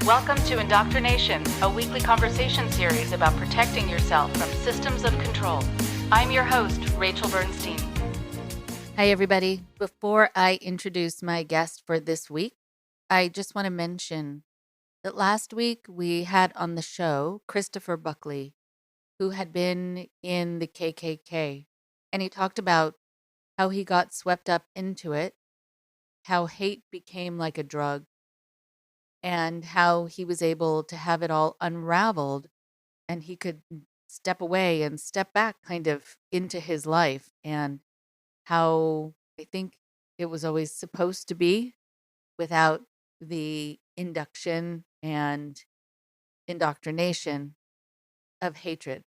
Welcome to Indoctrination, a weekly conversation series about protecting yourself from systems of control. I'm your host, Rachel Bernstein. Hi, everybody. Before I introduce my guest for this week, I just want to mention that last week we had on the show Christopher Buckley, who had been in the KKK, and he talked about how he got swept up into it, how hate became like a drug, and how he was able to have it all unraveled and he could step away and step back kind of into his life, and how I think it was always supposed to be without the induction and indoctrination of hatred.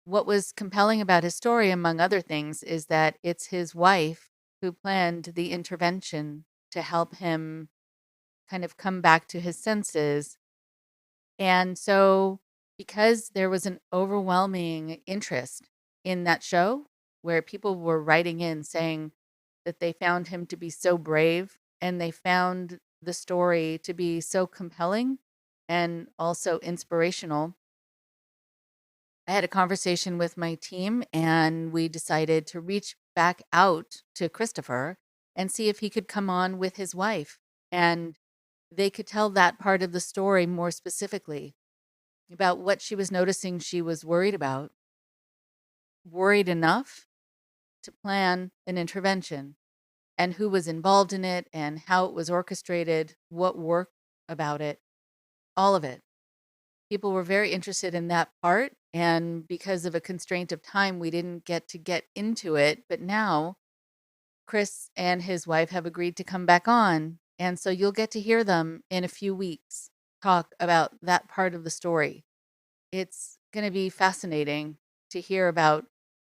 What was compelling about his story, among other things, is that it's his wife who planned the intervention to help him kind of come back to his senses. And so, because there was an overwhelming interest in that show, where people were writing in saying that they found him to be so brave and they found the story to be so compelling and also inspirational, I had a conversation with my team and we decided to reach back out to Christopher and see if he could come on with his wife. And they could tell that part of the story more specifically about what she was noticing she was worried about, worried enough to plan an intervention, and who was involved in it and how it was orchestrated, what worked about it, all of it. People were very interested in that part, and because of a constraint of time, we didn't get into it. But now Chris and his wife have agreed to come back on, and so you'll get to hear them in a few weeks talk about that part of the story. It's going to be fascinating to hear about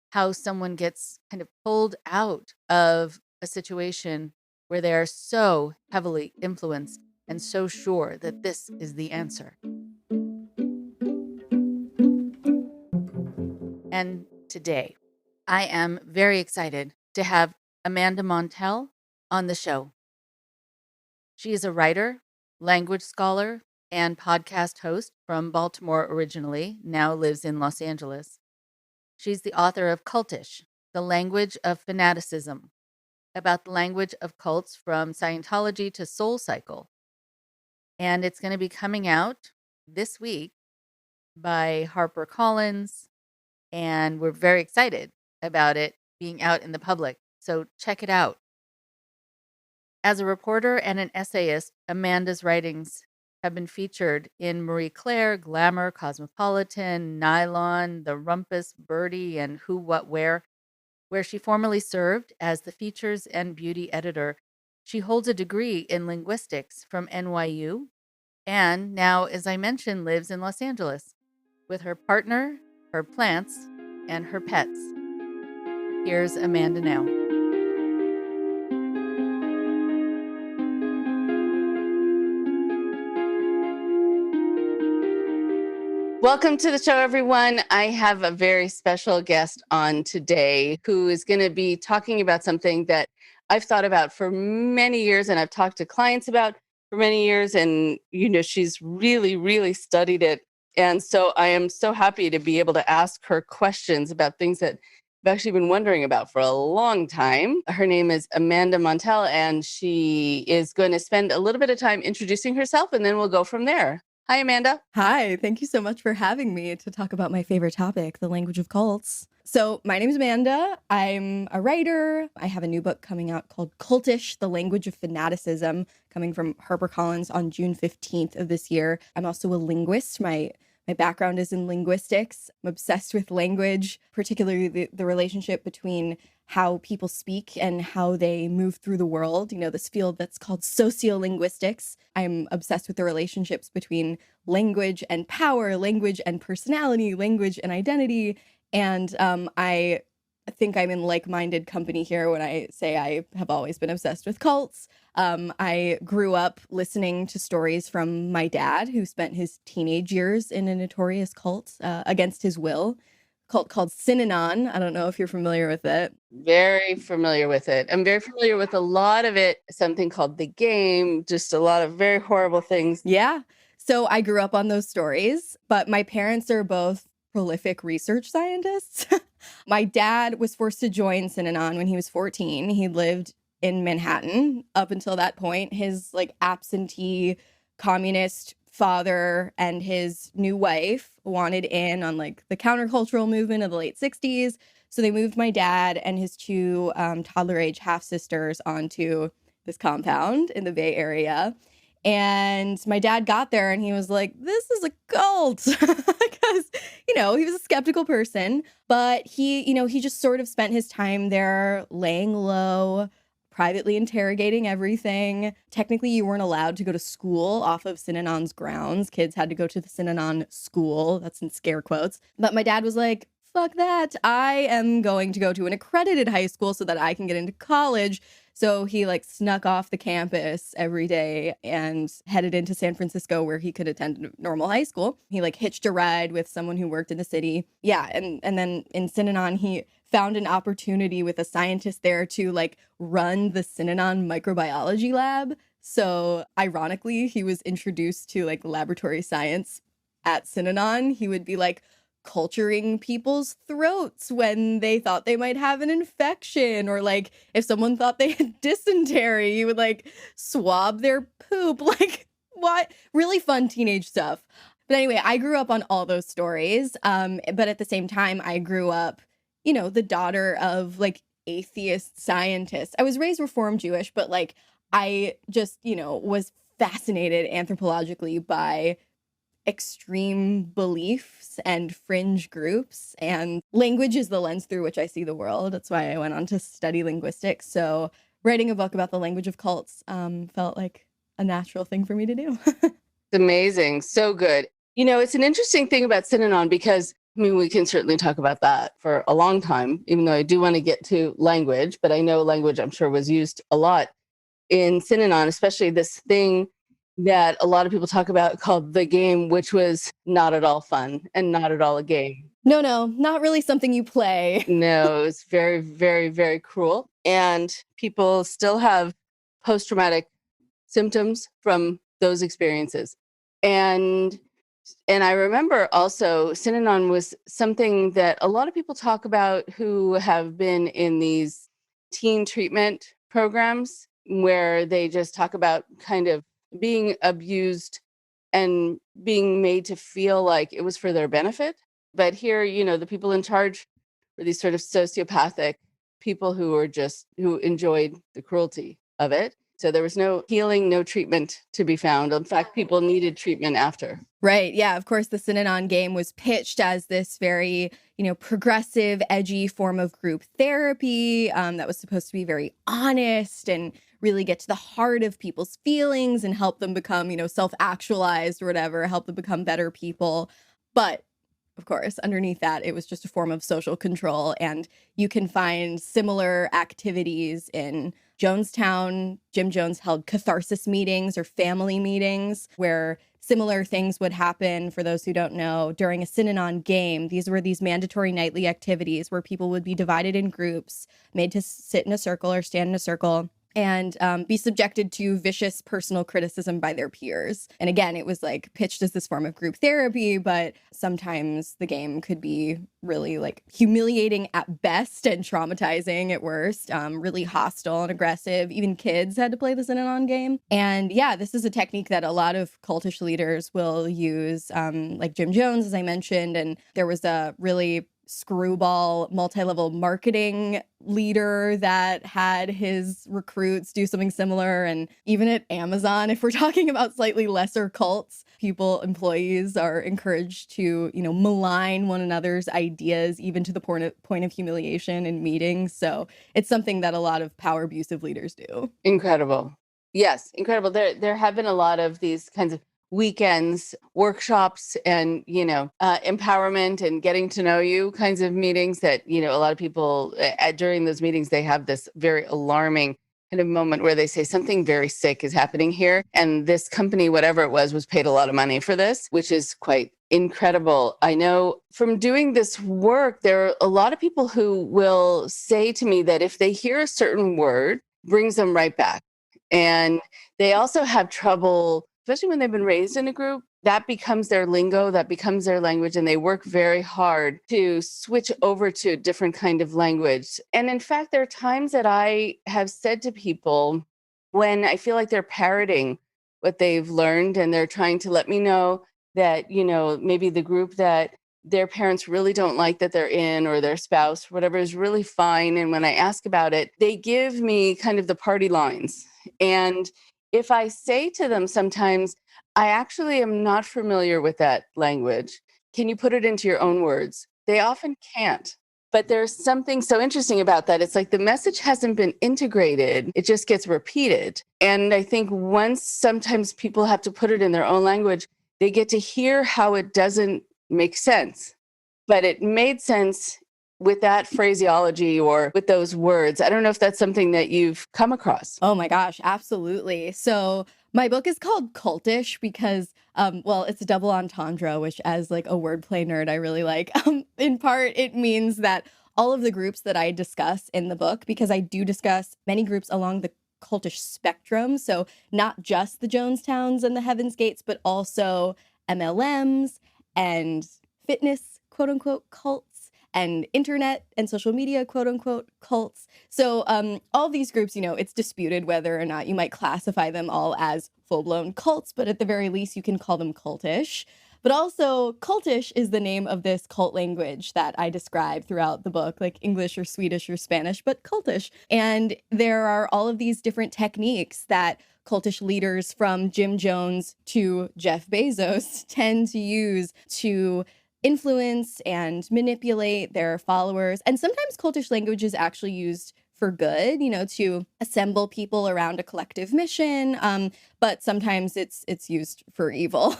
how someone gets kind of pulled out of a situation where they are so heavily influenced and so sure that this is the answer. And today, I am very excited to have Amanda Montell on the show. She is a writer, language scholar, and podcast host from Baltimore originally, now lives in Los Angeles. She's the author of Cultish, The Language of Fanaticism, about the language of cults from Scientology to SoulCycle. And it's going to be coming out this week by HarperCollins, and we're very excited about it being out in the public. So check it out. As a reporter and an essayist, Amanda's writings have been featured in Marie Claire, Glamour, Cosmopolitan, Nylon, The Rumpus, Birdie, and Who, What, Where she formerly served as the features and beauty editor. She holds a degree in linguistics from NYU and now, as I mentioned, lives in Los Angeles with her partner, her plants, and her pets. Here's Amanda now. Welcome to the show, everyone. I have a very special guest on today who is going to be talking about something that I've thought about for many years and I've talked to clients about for many years. And, she's really, really studied it. And so I am so happy to be able to ask her questions about things that I've actually been wondering about for a long time. Her name is Amanda Montell, and she is going to spend a little bit of time introducing herself, and then we'll go from there. Hi, Amanda. Hi, thank you so much for having me to talk about my favorite topic, the language of cults. So my name is Amanda. I'm a writer. I have a new book coming out called Cultish, The Language of Fanaticism, coming from HarperCollins on June 15th of this year. I'm also a linguist. My background is in linguistics. I'm obsessed with language, particularly the relationship between how people speak and how they move through the world. This field that's called sociolinguistics. I'm obsessed with the relationships between language and power, language and personality, language and identity. And I think I'm in like-minded company here when I say I have always been obsessed with cults. I grew up listening to stories from my dad, who spent his teenage years in a notorious cult against his will, cult called Synanon. I don't know if you're familiar with it. Very familiar with it. I'm very familiar with a lot of it, something called The Game, just a lot of very horrible things. Yeah. So I grew up on those stories, but my parents are both prolific research scientists. My dad was forced to join Synanon when he was 14. He lived in Manhattan up until that point. His like absentee communist father and his new wife wanted in on like the countercultural movement of the late 60s. So they moved my dad and his two toddler age half sisters onto this compound in the Bay Area. And my dad got there and he was like, this is a cult. Because, he was a skeptical person, but he just sort of spent his time there laying low, privately interrogating everything. Technically, you weren't allowed to go to school off of Synanon's grounds. Kids had to go to the Synanon school. That's in scare quotes. But my dad was like, fuck that. I am going to go to an accredited high school so that I can get into college. So he like snuck off the campus every day and headed into San Francisco where he could attend a normal high school. He like hitched a ride with someone who worked in the city. Yeah. And then in Synanon, he found an opportunity with a scientist there to like run the Synanon microbiology lab. So ironically, he was introduced to like laboratory science at Synanon. He would be like, culturing people's throats when they thought they might have an infection, or like if someone thought they had dysentery, you would like swab their poop. Like, what? Really fun teenage stuff. But anyway, I grew up on all those stories. But at the same time, I grew up, the daughter of like atheist scientists. I was raised Reform Jewish, but like I just, was fascinated anthropologically by extreme beliefs and fringe groups, and language is the lens through which I see the world. That's why I went on to study linguistics. So writing a book about the language of cults felt like a natural thing for me to do. It's amazing. So good. It's an interesting thing about Synanon because, we can certainly talk about that for a long time, even though I do want to get to language, but I know language, I'm sure, was used a lot in Synanon, especially this thing that a lot of people talk about called The Game, which was not at all fun and not at all a game. No, not really something you play. No, it's very, very, very cruel. And people still have post-traumatic symptoms from those experiences. And I remember also Synanon was something that a lot of people talk about who have been in these teen treatment programs where they just talk about kind of being abused and being made to feel like it was for their benefit. But here, the people in charge were these sort of sociopathic people who enjoyed the cruelty of it. So there was no healing, no treatment to be found. In fact, people needed treatment after. Right. Yeah. Of course, the Synanon Game was pitched as this very, progressive, edgy form of group therapy that was supposed to be very honest and really get to the heart of people's feelings and help them become, self-actualized or whatever, help them become better people. But of course, underneath that, it was just a form of social control. And you can find similar activities in Jonestown. Jim Jones held catharsis meetings or family meetings where similar things would happen. For those who don't know, during a Synanon Game, these were these mandatory nightly activities where people would be divided in groups, made to sit in a circle or stand in a circle, and be subjected to vicious personal criticism by their peers. And again, it was like pitched as this form of group therapy, but sometimes the game could be really like humiliating at best and traumatizing at worst, really hostile and aggressive. Even kids had to play the Synanon Game. And yeah, this is a technique that a lot of cultish leaders will use, like Jim Jones, as I mentioned. And there was a really screwball multi-level marketing leader that had his recruits do something similar. And even at Amazon, if we're talking about slightly lesser cults, employees are encouraged to, malign one another's ideas, even to the point of humiliation in meetings. So it's something that a lot of power abusive leaders do. Incredible. Yes, incredible. There have been a lot of these kinds of weekends, workshops, and, empowerment and getting to know you kinds of meetings that, a lot of people during those meetings, they have this very alarming kind of moment where they say something very sick is happening here. And this company, whatever it was paid a lot of money for this, which is quite incredible. I know from doing this work, there are a lot of people who will say to me that if they hear a certain word, brings them right back. And they also have trouble, especially when they've been raised in a group, that becomes their lingo, that becomes their language, and they work very hard to switch over to a different kind of language. And in fact, there are times that I have said to people when I feel like they're parroting what they've learned and they're trying to let me know that, maybe the group that their parents really don't like that they're in, or their spouse, whatever, is really fine. And when I ask about it, they give me kind of the party lines. And if I say to them sometimes, I actually am not familiar with that language, can you put it into your own words? They often can't. But there's something so interesting about that. It's like the message hasn't been integrated. It just gets repeated. And I think once sometimes people have to put it in their own language, they get to hear how it doesn't make sense. But it made sense with that phraseology or with those words. I don't know if that's something that you've come across. Oh my gosh, absolutely. So my book is called Cultish because, it's a double entendre, which as like a wordplay nerd, I really like. In part, it means that all of the groups that I discuss in the book, because I do discuss many groups along the cultish spectrum. So not just the Jonestowns and the Heaven's Gates, but also MLMs and fitness, quote unquote, cults, and internet and social media, quote unquote, cults. So all these groups, it's disputed whether or not you might classify them all as full-blown cults, but at the very least, you can call them cultish. But also, cultish is the name of this cult language that I describe throughout the book, like English or Swedish or Spanish, but cultish. And there are all of these different techniques that cultish leaders from Jim Jones to Jeff Bezos tend to use to influence and manipulate their followers. And sometimes cultish language is actually used for good, to assemble people around a collective mission. But sometimes it's used for evil.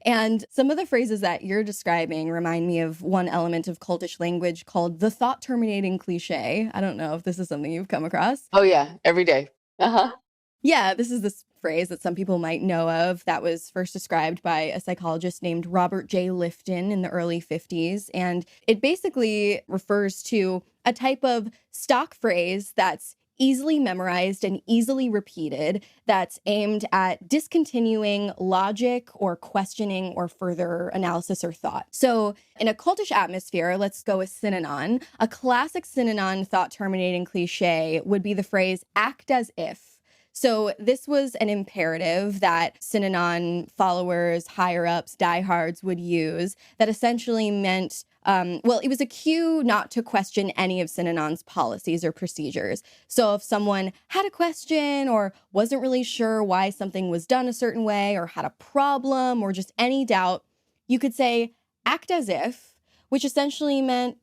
And some of the phrases that you're describing remind me of one element of cultish language called the thought terminating cliche. I don't know if this is something you've come across. Oh, yeah, every day. Uh-huh. Yeah, this is this phrase that some people might know of that was first described by a psychologist named Robert J. Lifton in the early 50s. And it basically refers to a type of stock phrase that's easily memorized and easily repeated that's aimed at discontinuing logic or questioning or further analysis or thought. So in a cultish atmosphere, let's go with Synanon. A classic Synanon thought terminating cliche would be the phrase act as if. So this was an imperative that Synanon followers, higher-ups, diehards would use that essentially meant, it was a cue not to question any of Synanon's policies or procedures. So if someone had a question or wasn't really sure why something was done a certain way or had a problem or just any doubt, you could say, act as if, which essentially meant,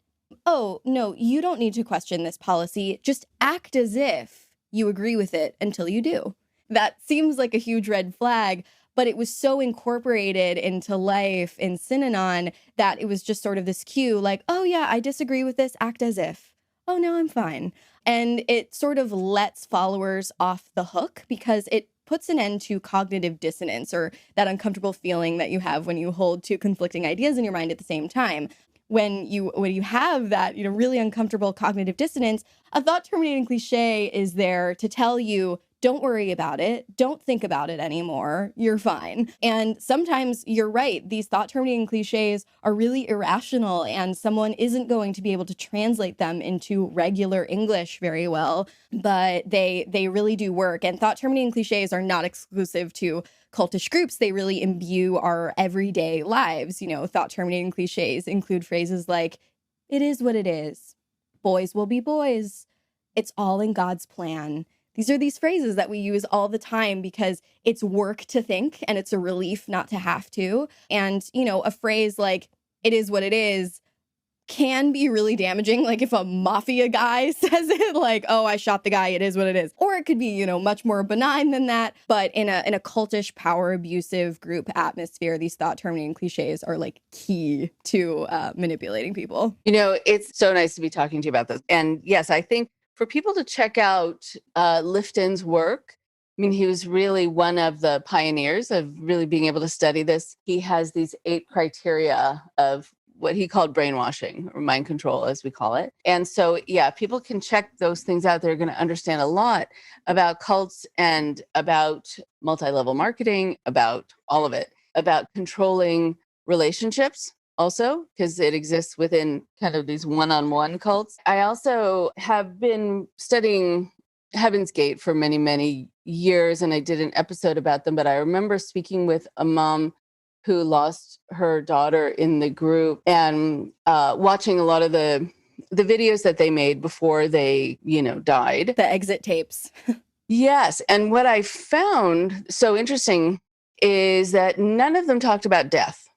oh, no, you don't need to question this policy. Just act as if you agree with it until you do. That seems like a huge red flag, but it was so incorporated into life in Synanon that it was just sort of this cue like, oh yeah, I disagree with this, act as if. Oh no, I'm fine. And it sort of lets followers off the hook because it puts an end to cognitive dissonance or that uncomfortable feeling that you have when you hold two conflicting ideas in your mind at the same time. When you have that, really uncomfortable cognitive dissonance, a thought terminating cliche is there to tell you, don't worry about it. Don't think about it anymore. You're fine. And sometimes you're right. These thought terminating cliches are really irrational and someone isn't going to be able to translate them into regular English very well, but they really do work. And thought terminating cliches are not exclusive to cultish groups. They really imbue our everyday lives. Thought terminating cliches include phrases like, it is what it is. Boys will be boys. It's all in God's plan. These are these phrases that we use all the time because it's work to think and it's a relief not to have to. And, a phrase like, it is what it is, can be really damaging. Like if a mafia guy says it, like, oh, I shot the guy, it is what it is. Or it could be, much more benign than that. But in a cultish, power abusive group atmosphere, these thought terminating cliches are like key to manipulating people. It's so nice to be talking to you about this. And yes, I think for people to check out Lifton's work. I mean, he was really one of the pioneers of really being able to study this. He has these 8 criteria of what he called brainwashing, or mind control, as we call it. And so, yeah, people can check those things out. They're going to understand a lot about cults and about multi-level marketing, about all of it, about controlling relationships also, because it exists within kind of these one-on-one cults. I also have been studying Heaven's Gate for many, many years, and I did an episode about them, but I remember speaking with a mom who lost her daughter in the group, and watching a lot of the videos that they made before they, died. The exit tapes. Yes. And what I found so interesting is that none of them talked about death.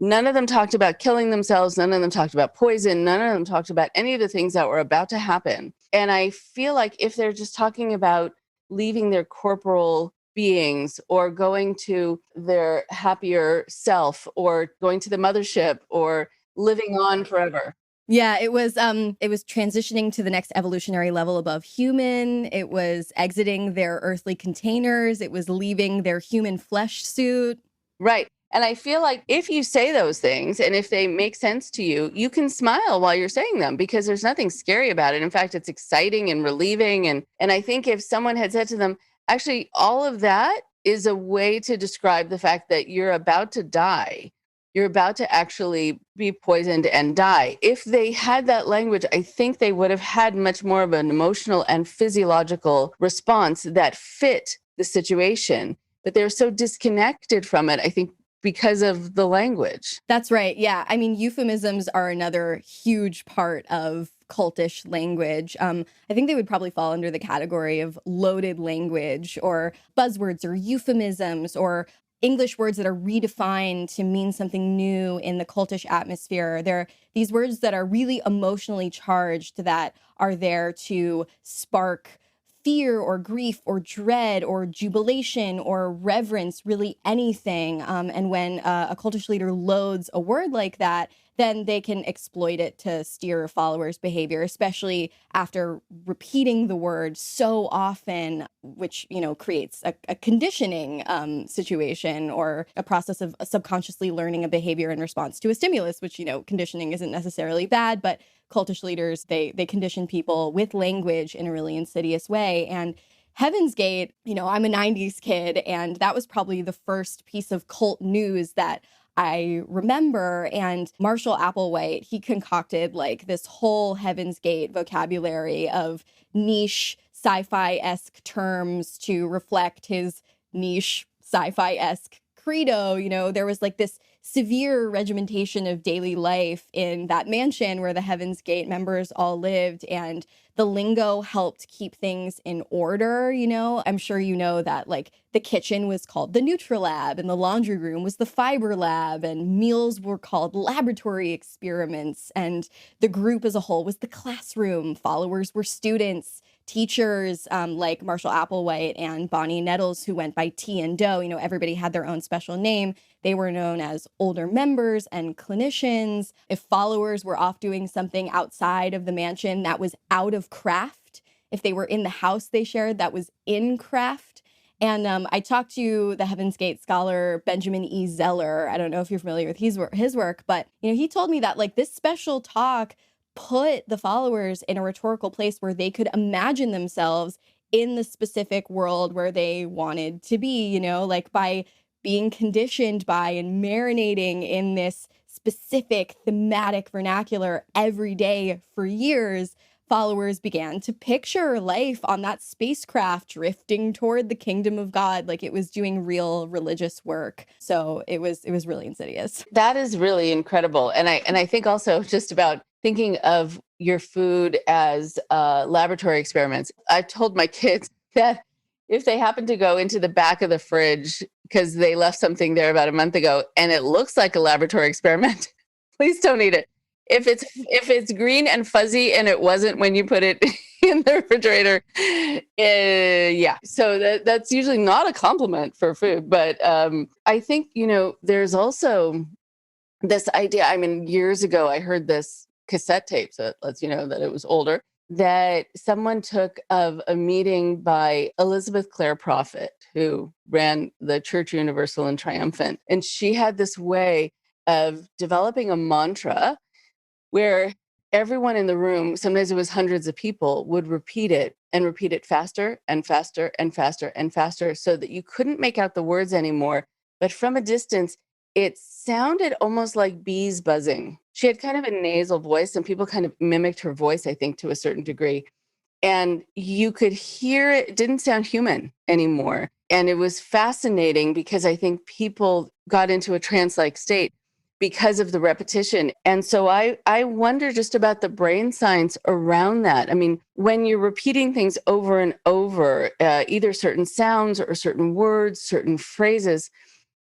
None of them talked about killing themselves. None of them talked about poison. None of them talked about any of the things that were about to happen. And I feel like if they're just talking about leaving their corporal beings or going to their happier self or going to the mothership or living on forever. Yeah, it was transitioning to the next evolutionary level above human. It was exiting their earthly containers. It was leaving their human flesh suit. Right. And I feel like if you say those things and if they make sense to you, you can smile while you're saying them because there's nothing scary about it. In fact, it's exciting and relieving. And I think if someone had said to them, actually, all of that is a way to describe the fact that you're about to die. You're about to actually be poisoned and die. If they had that language, I think they would have had much more of an emotional and physiological response that fit the situation. But they're so disconnected from it, I think, because of the language. That's right. Yeah. I mean, euphemisms are another huge part of cultish language. I think they would probably fall under the category of loaded language or buzzwords or euphemisms or English words that are redefined to mean something new in the cultish atmosphere. They're these words that are really emotionally charged that are there to spark fear or grief or dread or jubilation or reverence, really anything. And when a cultish leader loads a word like that, then they can exploit it to steer followers' behavior, especially after repeating the word so often, which, creates a conditioning situation or a process of subconsciously learning a behavior in response to a stimulus, which, conditioning isn't necessarily bad, but cultish leaders, they condition people with language in a really insidious way. And Heaven's Gate, I'm a 90s kid, and that was probably the first piece of cult news that I remember. And Marshall Applewhite, he concocted like this whole Heaven's Gate vocabulary of niche sci-fi-esque terms to reflect his niche sci-fi-esque credo. There was like this severe regimentation of daily life in that mansion where the Heaven's Gate members all lived, and the lingo helped keep things in order. I'm sure that like the kitchen was called the Nutrilab and the laundry room was the Fiber Lab and meals were called laboratory experiments and the group as a whole was the classroom. Followers were students. Teachers like Marshall Applewhite and Bonnie Nettles, who went by T and Doe, everybody had their own special name. They were known as older members and clinicians. If followers were off doing something outside of the mansion that was out of craft, if they were in the house they shared, that was in craft. And I talked to the Heaven's Gate scholar, Benjamin E. Zeller. I don't know if you're familiar with his work, but he told me that like this special talk put the followers in a rhetorical place where they could imagine themselves in the specific world where they wanted to be, like by being conditioned by and marinating in this specific thematic vernacular every day for years. Followers began to picture life on that spacecraft drifting toward the kingdom of God, like it was doing real religious work. So it was really insidious. That is really incredible. And I think also just about thinking of your food as laboratory experiments. I told my kids that if they happen to go into the back of the fridge because they left something there about a month ago and it looks like a laboratory experiment, please don't eat it. If it's green and fuzzy and it wasn't when you put it in the refrigerator, yeah. So that's usually not a compliment for food. But I think, there's also this idea. I mean, years ago, I heard this cassette tape, so it lets you know that it was older. that someone took of a meeting by Elizabeth Clare Prophet, who ran the Church Universal and Triumphant. And she had this way of developing a mantra where everyone in the room, sometimes it was hundreds of people, would repeat it and repeat it faster and faster and faster and faster so that you couldn't make out the words anymore. But from a distance, it sounded almost like bees buzzing. She had kind of a nasal voice, and people kind of mimicked her voice, I think, to a certain degree. And you could hear it didn't sound human anymore. And it was fascinating because I think people got into a trance-like state because of the repetition. And so I wonder just about the brain science around that. I mean, when you're repeating things over and over, either certain sounds or certain words, certain phrases,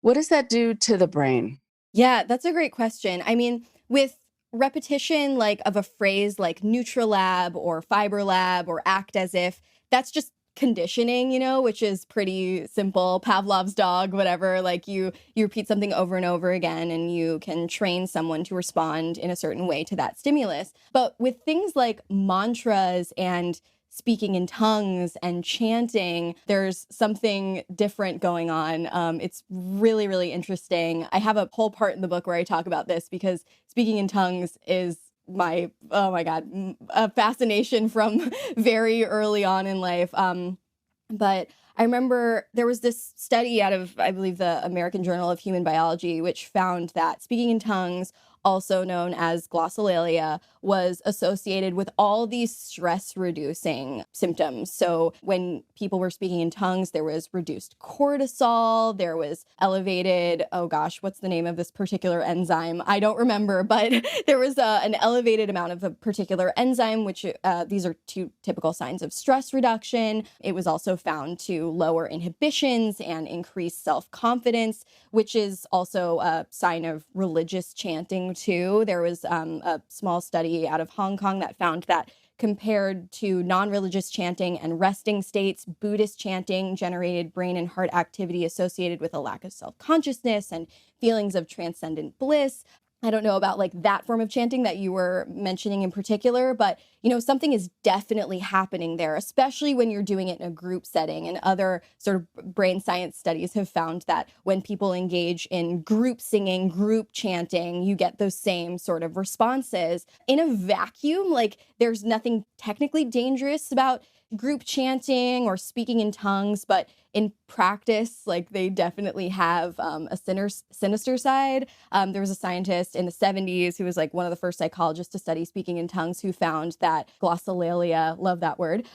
what does that do to the brain? Yeah, that's a great question. I mean, with repetition like of a phrase like Nutrilab or Fiber Lab or act as if, that's just conditioning, which is pretty simple. Pavlov's dog, whatever, like you repeat something over and over again and you can train someone to respond in a certain way to that stimulus. But with things like mantras and speaking in tongues and chanting, there's something different going on. It's really, really interesting. I have a whole part in the book where I talk about this because speaking in tongues is oh my God, a fascination from very early on in life. But I remember there was this study out of, I believe, the American Journal of Human Biology, which found that speaking in tongues, also known as glossolalia, was associated with all these stress-reducing symptoms. So when people were speaking in tongues, there was reduced cortisol, there was elevated, oh gosh, what's the name of this particular enzyme? I don't remember, but there was an elevated amount of a particular enzyme, which these are two typical signs of stress reduction. It was also found to lower inhibitions and increase self-confidence, which is also a sign of religious chanting too. There was a small study out of Hong Kong that found that compared to non-religious chanting and resting states, Buddhist chanting generated brain and heart activity associated with a lack of self-consciousness and feelings of transcendent bliss. I don't know about like that form of chanting that you were mentioning in particular, but something is definitely happening there, especially when you're doing it in a group setting. And other sort of brain science studies have found that when people engage in group singing, group chanting, you get those same sort of responses. In a vacuum, like there's nothing technically dangerous about group chanting or speaking in tongues, but in practice, like they definitely have a sinister side. There was a scientist in the 70s who was like one of the first psychologists to study speaking in tongues who found that glossolalia, love that word,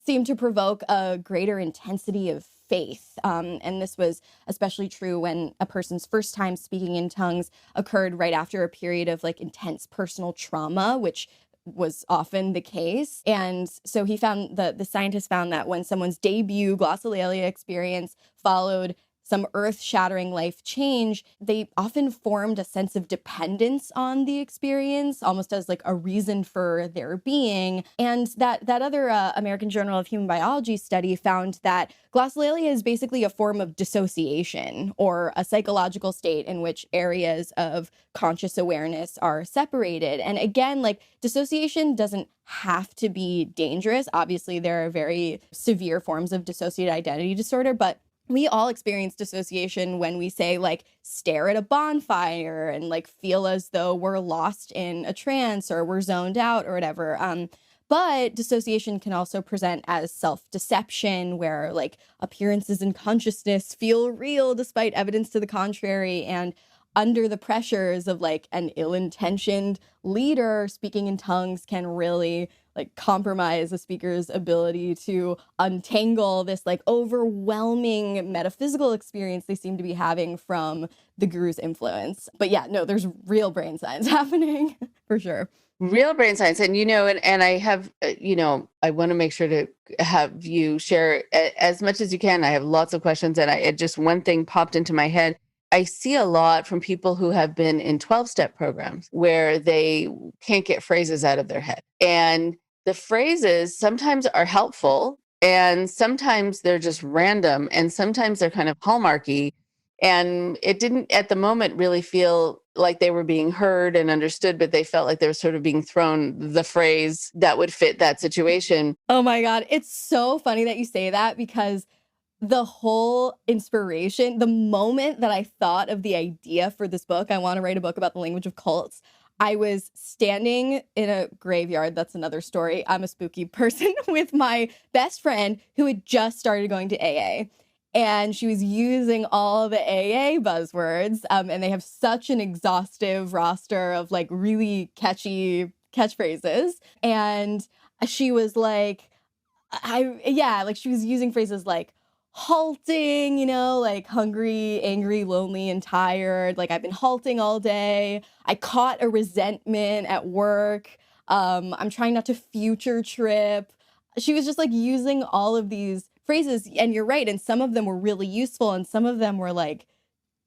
seemed to provoke a greater intensity of faith. And this was especially true when a person's first time speaking in tongues occurred right after a period of like intense personal trauma, which was often the case. And so he found the scientist found that when someone's debut glossolalia experience followed some earth-shattering life change, they often formed a sense of dependence on the experience, almost as like a reason for their being. And that other American Journal of Human Biology study found that glossolalia is basically a form of dissociation, or a psychological state in which areas of conscious awareness are separated. And again, like dissociation doesn't have to be dangerous. Obviously, there are very severe forms of dissociative identity disorder, but we all experience dissociation when we say like stare at a bonfire and like feel as though we're lost in a trance or we're zoned out or whatever. But dissociation can also present as self-deception, where like appearances and consciousness feel real despite evidence to the contrary. And under the pressures of like an ill-intentioned leader, speaking in tongues can really like compromise the speaker's ability to untangle this like overwhelming metaphysical experience they seem to be having from the guru's influence. But yeah, no, there's real brain science happening for sure. Real brain science. And, and I have, I want to make sure to have you share as much as you can. I have lots of questions, and just one thing popped into my head. I see a lot from people who have been in 12-step programs where they can't get phrases out of their head. And the phrases sometimes are helpful, and sometimes they're just random, and sometimes they're kind of hallmarky. And it didn't at the moment really feel like they were being heard and understood, but they felt like they were sort of being thrown the phrase that would fit that situation. Oh my God. It's so funny that you say that, because the whole inspiration, the moment that I thought of the idea for this book, I want to write a book about the language of cults, I was standing in a graveyard. That's another story. I'm a spooky person with my best friend who had just started going to AA. And she was using all the AA buzzwords. And they have such an exhaustive roster of like really catchy catchphrases. And she was like, she was using phrases like halting, like hungry, angry, lonely, and tired. Like, I've been halting all day. I caught a resentment at work. I'm trying not to future trip. She was just like using all of these phrases. And you're right. And some of them were really useful. And some of them were like,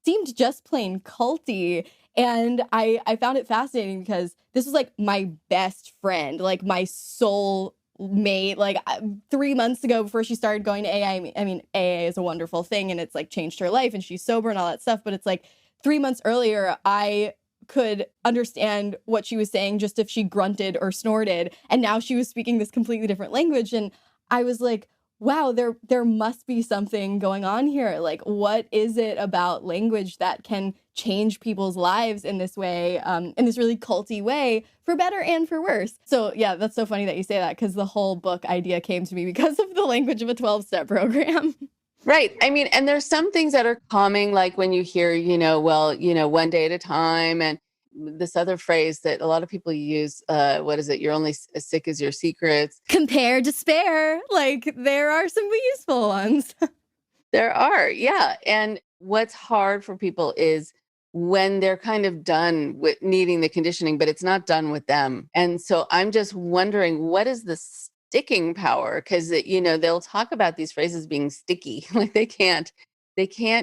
seemed just plain culty. And I found it fascinating because this was like my best friend, like my soul mate, like 3 months ago before she started going to AA. I mean, AA is a wonderful thing and it's like changed her life and she's sober and all that stuff. But it's like 3 months earlier, I could understand what she was saying just if she grunted or snorted. And now she was speaking this completely different language. And I was like, wow, there must be something going on here. Like, what is it about language that can change people's lives in this way, in this really culty way, for better and for worse? So yeah, that's so funny that you say that, because the whole book idea came to me because of the language of a 12-step program. Right. I mean, and there's some things that are calming, like when you hear, one day at a time. And this other phrase that a lot of people use, what is it? You're only as sick as your secrets. Compare despair. Like, there are some useful ones. There are. Yeah. And what's hard for people is when they're kind of done with needing the conditioning, but it's not done with them. And so I'm just wondering, what is the sticking power? Because, they'll talk about these phrases being sticky, like they can't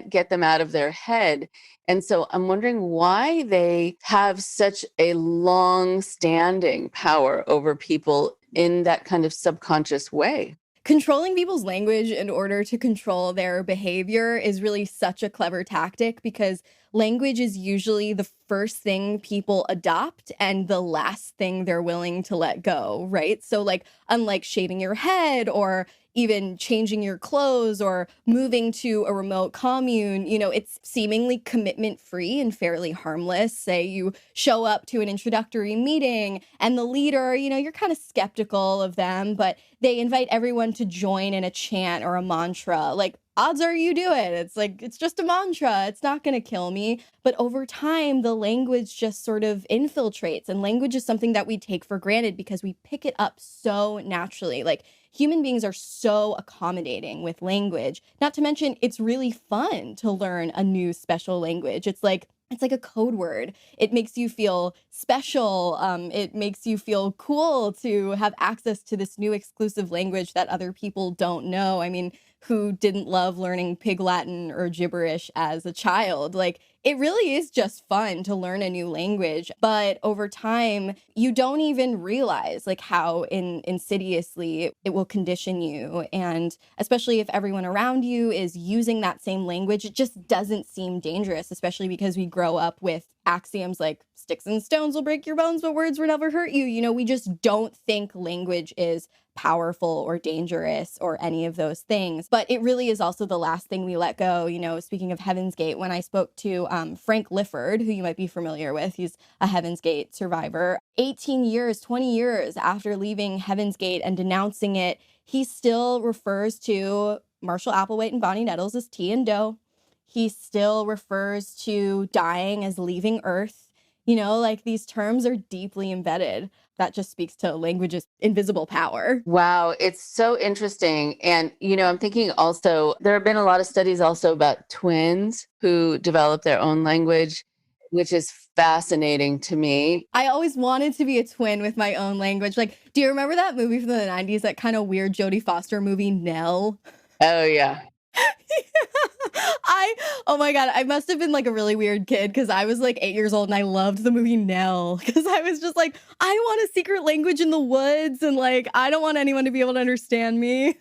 get them out of their head. And so I'm wondering why they have such a long-standing power over people in that kind of subconscious way. Controlling people's language in order to control their behavior is really such a clever tactic, because language is usually the first thing people adopt and the last thing they're willing to let go, right? So like, unlike shaving your head or even changing your clothes or moving to a remote commune, it's seemingly commitment free and fairly harmless. Say you show up to an introductory meeting and the leader, you're kind of skeptical of them, but they invite everyone to join in a chant or a mantra. Like, odds are you do it. It's like, it's just a mantra. It's not going to kill me. But over time, the language just sort of infiltrates. And language is something that we take for granted because we pick it up so naturally. Like, human beings are so accommodating with language. Not to mention, it's really fun to learn a new special language. It's like a code word. It makes you feel special. It makes you feel cool to have access to this new exclusive language that other people don't know. I mean, who didn't love learning Pig Latin or gibberish as a child? Like, it really is just fun to learn a new language. But over time, you don't even realize like how insidiously it will condition you. And especially if everyone around you is using that same language, it just doesn't seem dangerous, especially because we grow up with axioms like sticks and stones will break your bones, but words will never hurt you. We just don't think language is powerful or dangerous or any of those things. But it really is also the last thing we let go. Speaking of Heaven's Gate, when I spoke to Frank Lifford, who you might be familiar with, he's a Heaven's Gate survivor, 18 years, 20 years after leaving Heaven's Gate and denouncing it, he still refers to Marshall Applewhite and Bonnie Nettles as tea and dough. He still refers to dying as leaving Earth. Like, these terms are deeply embedded. That just speaks to language's invisible power. Wow, it's so interesting. And, I'm thinking also, there have been a lot of studies also about twins who develop their own language, which is fascinating to me. I always wanted to be a twin with my own language. Like, do you remember that movie from the 90s, that kind of weird Jodie Foster movie, Nell? Oh, yeah. Oh my God, I must have been like a really weird kid because I was like 8 years old and I loved the movie Nell because I was just like, I want a secret language in the woods and like, I don't want anyone to be able to understand me.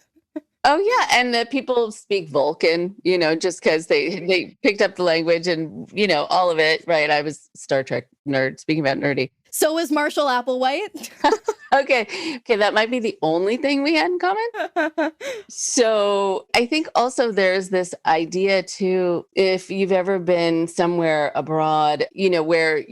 Oh yeah, and people speak Vulcan, just because they picked up the language and all of it. Right? I was Star Trek nerd. Speaking about nerdy. So was Marshall Applewhite. Okay, that might be the only thing we had in common. So I think also there's this idea too, if you've ever been somewhere abroad, where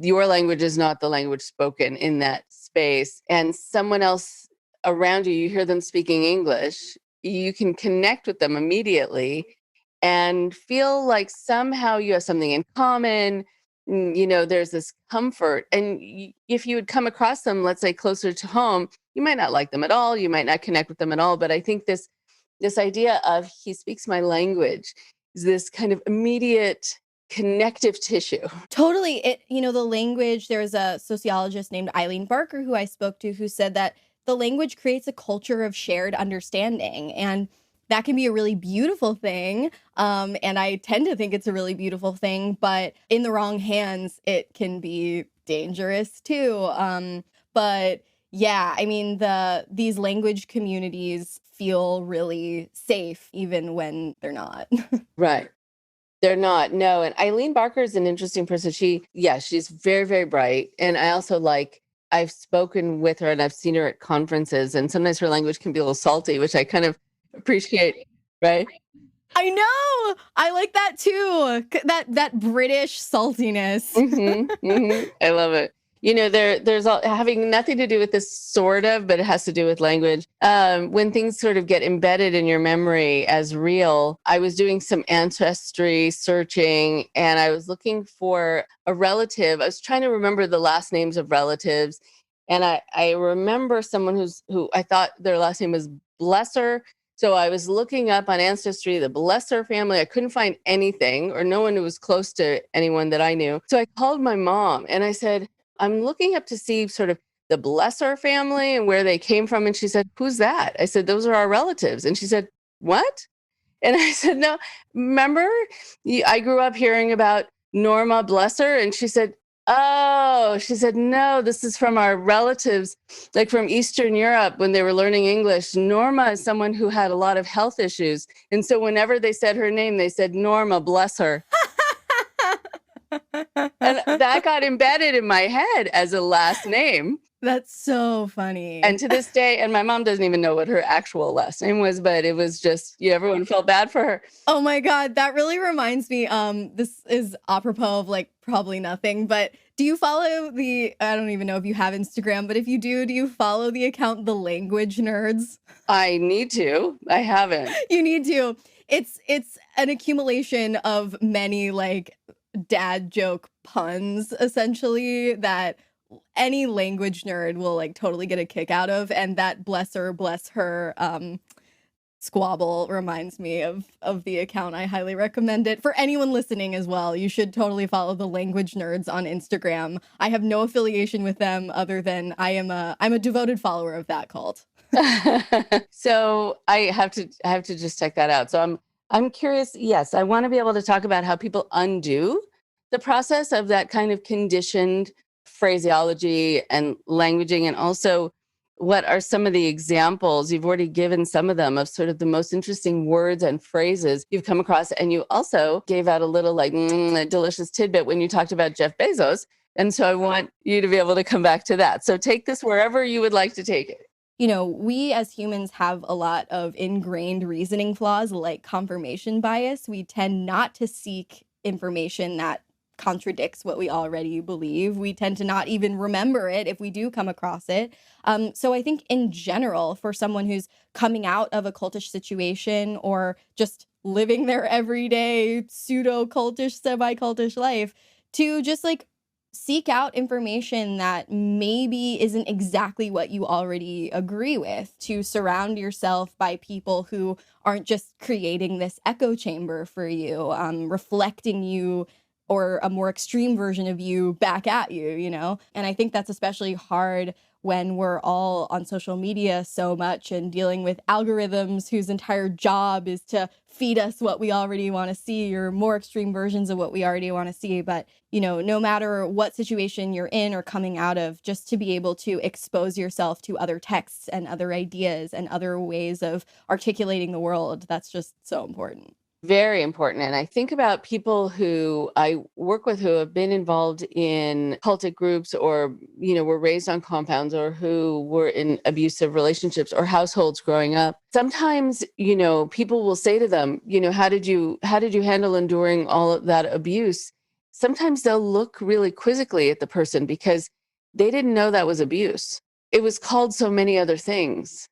your language is not the language spoken in that space, and someone else around you, you hear them speaking English, you can connect with them immediately and feel like somehow you have something in common. There's this comfort. And if you would come across them, let's say closer to home, you might not like them at all. You might not connect with them at all. But I think this idea of he speaks my language is this kind of immediate connective tissue. Totally. The language, there's a sociologist named Eileen Barker who I spoke to who said that the language creates a culture of shared understanding. And that can be a really beautiful thing. And I tend to think it's a really beautiful thing, but in the wrong hands, it can be dangerous too. But yeah, I mean, these language communities feel really safe even when they're not. Right. They're not. No. And Eileen Barker is an interesting person. She's very, very bright. And I also I've spoken with her and I've seen her at conferences, and sometimes her language can be a little salty, which I kind of appreciate. Right. I know. I like that too. That British saltiness. I love it. There's having nothing to do with this sort of, but it has to do with language. When things sort of get embedded in your memory as real, I was doing some ancestry searching and I was looking for a relative. I was trying to remember the last names of relatives. And I remember someone who I thought their last name was Blesser. So I was looking up on Ancestry, the Blesser family. I couldn't find anything, or no one who was close to anyone that I knew. So I called my mom and I said, I'm looking up to see sort of the Blesser family and where they came from. And she said, who's that? I said, those are our relatives. And she said, what? And I said, no, remember, I grew up hearing about Norma Blesser. And she said, oh, she said, no, this is from our relatives, like from Eastern Europe when they were learning English. Norma is someone who had a lot of health issues. And so whenever they said her name, they said, Norma, bless her. And that got embedded in my head as a last name. That's so funny. And to this day, and my mom doesn't even know what her actual last name was, but it was just, everyone felt bad for her. Oh my God, that really reminds me, this is apropos of probably nothing, but do you follow I don't even know if you have Instagram, but if you do you follow the account The Language Nerds? I need to. I haven't. You need to. It's an accumulation of many dad joke puns, essentially, that any language nerd will totally get a kick out of. And that bless her squabble reminds me of the account. I highly recommend it for anyone listening as well. You should totally follow The Language Nerds on Instagram. I have no affiliation with them other than I'm a devoted follower of that cult. So I have to just check that out. So I'm curious. Yes, I want to be able to talk about how people undo the process of that kind of conditioned phraseology and languaging, and also what are some of the examples, you've already given some of them, of sort of the most interesting words and phrases you've come across. And you also gave out a little a delicious tidbit when you talked about Jeff Bezos. And so I want you to be able to come back to that. So take this wherever you would like to take it. We as humans have a lot of ingrained reasoning flaws like confirmation bias. We tend not to seek information that contradicts what we already believe. We tend to not even remember it if we do come across it. So I think in general, for someone who's coming out of a cultish situation or just living their everyday pseudo-cultish, semi-cultish life, to just seek out information that maybe isn't exactly what you already agree with, to surround yourself by people who aren't just creating this echo chamber for you, reflecting you or a more extreme version of you back at you, And I think that's especially hard when we're all on social media so much and dealing with algorithms whose entire job is to feed us what we already want to see or more extreme versions of what we already want to see. But, no matter what situation you're in or coming out of, just to be able to expose yourself to other texts and other ideas and other ways of articulating the world, that's just so important. Very important. And I think about people who I work with who have been involved in cultic groups or, were raised on compounds or who were in abusive relationships or households growing up. Sometimes, people will say to them, how did you handle enduring all of that abuse? Sometimes they'll look really quizzically at the person because they didn't know that was abuse. It was called so many other things.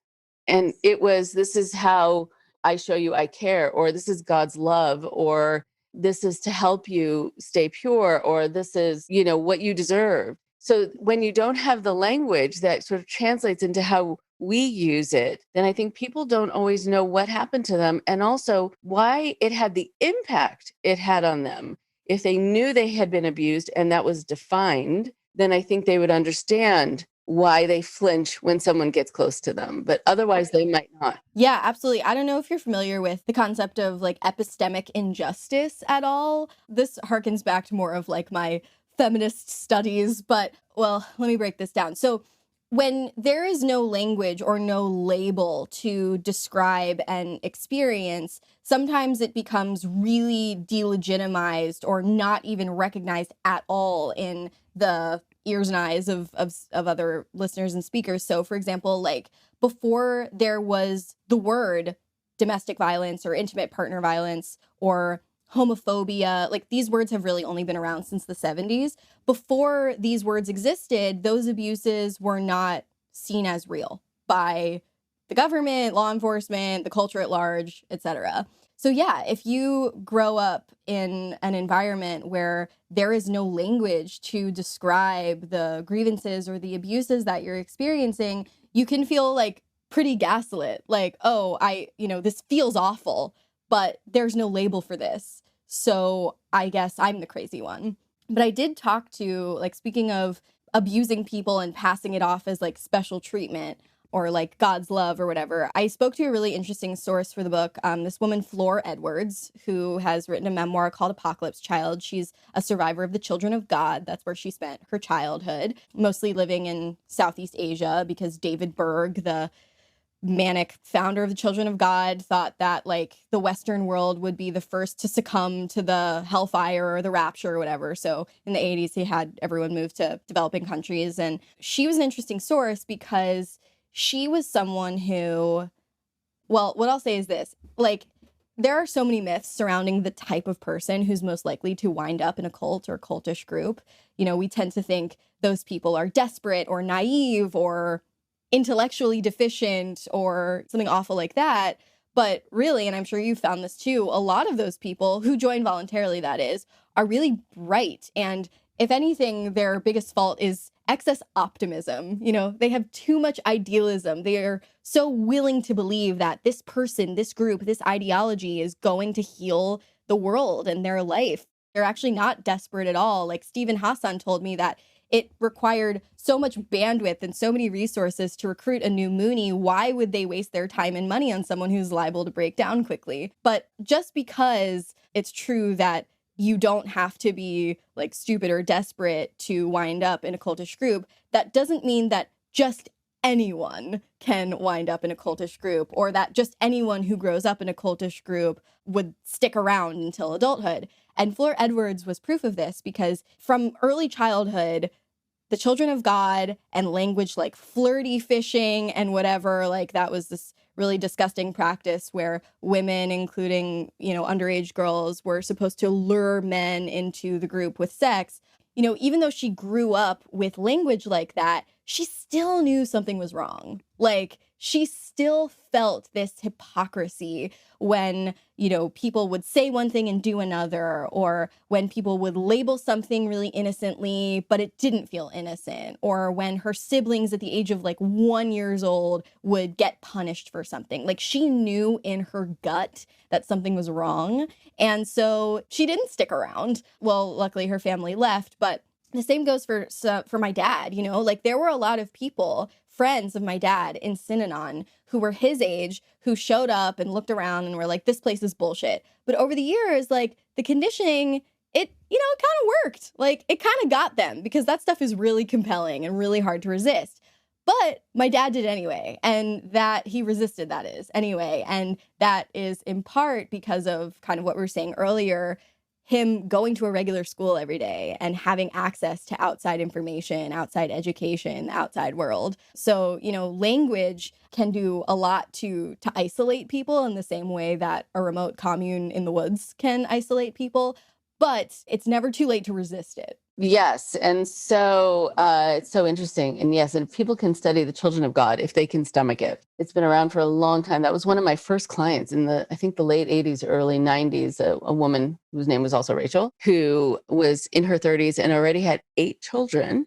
And this is how I show you I care, or this is God's love, or this is to help you stay pure, or this is, what you deserve. So when you don't have the language that sort of translates into how we use it, then I think people don't always know what happened to them and also why it had the impact it had on them. If they knew they had been abused and that was defined, then I think they would understand why they flinch when someone gets close to them, but otherwise they might not. Yeah, absolutely. I don't know if you're familiar with the concept of like epistemic injustice at all. This harkens back to more of like my feminist studies, but well, let me break this down. So when there is no language or no label to describe an experience, sometimes it becomes really delegitimized or not even recognized at all in the ears and eyes of other listeners and speakers. So for example, like before there was the word domestic violence or intimate partner violence or homophobia, like these words have really only been around since the 70s. Before these words existed, those abuses were not seen as real by the government, law enforcement, the culture at large, etc. So yeah, if you grow up in an environment where there is no language to describe the grievances or the abuses that you're experiencing, you can feel like pretty gaslit. Like, oh, this feels awful, but there's no label for this. So I guess I'm the crazy one. But I did talk to, like, speaking of abusing people and passing it off as like special treatment or like God's love or whatever, I spoke to a really interesting source for the book. This woman, Flor Edwards, who has written a memoir called Apocalypse Child. She's a survivor of the Children of God. That's where she spent her childhood, mostly living in Southeast Asia because David Berg, the manic founder of the Children of God, thought that like the Western world would be the first to succumb to the hellfire or the rapture or whatever. So in the 80s, he had everyone move to developing countries. And she was an interesting source because she was someone who, well, what I'll say is this, like, there are so many myths surrounding the type of person who's most likely to wind up in a cult or cultish group. We tend to think those people are desperate or naive or intellectually deficient or something awful like that. But really, and I'm sure you found this too, a lot of those people who join voluntarily, that is, are really bright. And if anything, their biggest fault is excess optimism. They have too much idealism. They are so willing to believe that this person, this group, this ideology is going to heal the world and their life. They're actually not desperate at all. Like Stephen Hassan told me that it required so much bandwidth and so many resources to recruit a new Mooney. Why would they waste their time and money on someone who's liable to break down quickly? But just because it's true that you don't have to be like stupid or desperate to wind up in a cultish group, that doesn't mean that just anyone can wind up in a cultish group or that just anyone who grows up in a cultish group would stick around until adulthood. And Flor Edwards was proof of this because from early childhood, the Children of God and language like flirty fishing and whatever, like that was this really disgusting practice where women, including, underage girls, were supposed to lure men into the group with sex. Even though she grew up with language like that, she still knew something was wrong. Like, she still felt this hypocrisy when, people would say one thing and do another, or when people would label something really innocently, but it didn't feel innocent, or when her siblings at the age of like 1 year old would get punished for something. Like, she knew in her gut that something was wrong. And so she didn't stick around. Well, luckily her family left, but The same goes for my dad, you know, like there were a lot of people, friends of my dad in Synanon who were his age, who showed up and looked around and were like, this place is bullshit. But over the years, like the conditioning, it, you know, it kind of worked. Like it kind of got them because that stuff is really compelling and really hard to resist. But my dad did anyway, and that he resisted, that is, anyway. And that is in part because of kind of what we were saying earlier, him going to a regular school every day and having access to outside information, outside education, the outside world. So, you know, language can do a lot to isolate people in the same way that a remote commune in the woods can isolate people, but it's never too late to resist it. Yes. And so it's so interesting. And yes, and people can study the children of God if they can stomach it. It's been around for a long time. That was one of my first clients in I think the late 80s, early 90s, a woman whose name was also Rachel, who was in her 30s and already had 8 children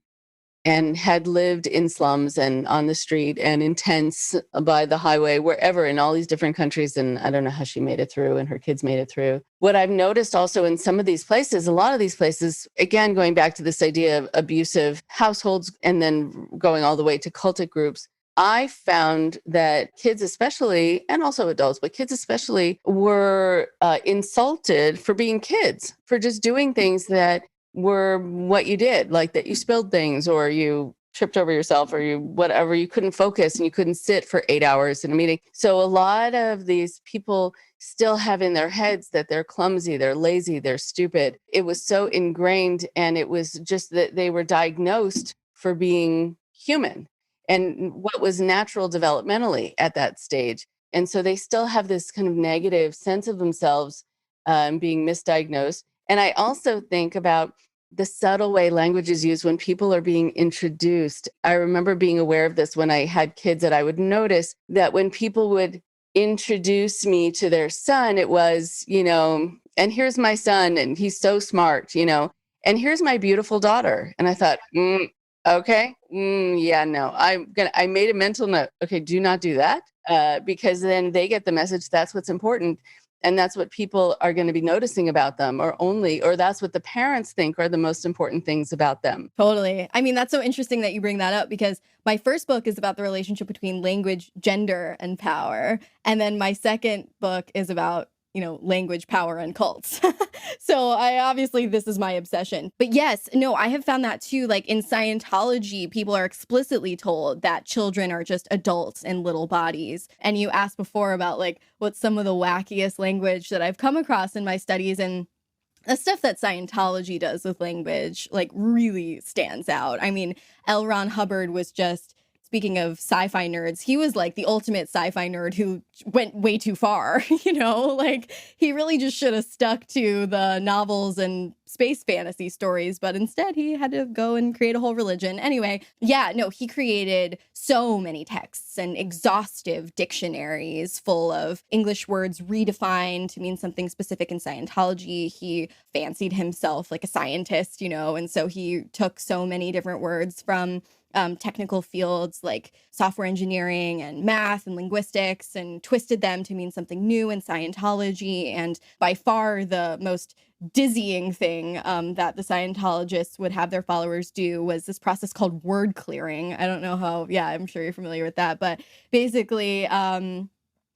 and had lived in slums and on the street and in tents by the highway, wherever, in all these different countries. And I don't know how she made it through and her kids made it through. What I've noticed also in some of these places, a lot of these places, again, going back to this idea of abusive households and then going all the way to cultic groups, I found that kids especially, and also adults, but kids especially, were insulted for being kids, for just doing things that were what you did, like that you spilled things or you tripped over yourself or you whatever, you couldn't focus and you couldn't sit for 8 hours in a meeting. So a lot of these people still have in their heads that they're clumsy, they're lazy, they're stupid. It was so ingrained, and it was just that they were diagnosed for being human and what was natural developmentally at that stage. And so they still have this kind of negative sense of themselves being misdiagnosed. And I also think about the subtle way language is used when people are being introduced. I remember being aware of this when I had kids, that I would notice that when people would introduce me to their son, it was, you know, and here's my son and he's so smart, you know, and here's my beautiful daughter. And I thought, okay, yeah, no, I made a mental note. Okay, do not do that because then they get the message that's what's important. And that's what people are going to be noticing about them, or that's what the parents think are the most important things about them. Totally. I mean, that's so interesting that you bring that up because my first book is about the relationship between language, gender, and power. And then my second book is about, you know, language, power, and cults. So obviously this is my obsession. But yes, no, I have found that too. Like in Scientology, people are explicitly told that children are just adults in little bodies. And you asked before about like what's some of the wackiest language that I've come across in my studies, and the stuff that Scientology does with language like really stands out. I mean, L. Ron Hubbard was just, speaking of sci-fi nerds, he was like the ultimate sci-fi nerd who went way too far, you know, like he really just should have stuck to the novels and space fantasy stories, but instead he had to go and create a whole religion. Anyway, yeah, no, he created so many texts and exhaustive dictionaries full of English words redefined to mean something specific in Scientology. He fancied himself like a scientist, you know, and so he took so many different words from technical fields like software engineering and math and linguistics and twisted them to mean something new in Scientology. And by far the most dizzying thing that the Scientologists would have their followers do was this process called word clearing. I don't know how, yeah, I'm sure you're familiar with that, but basically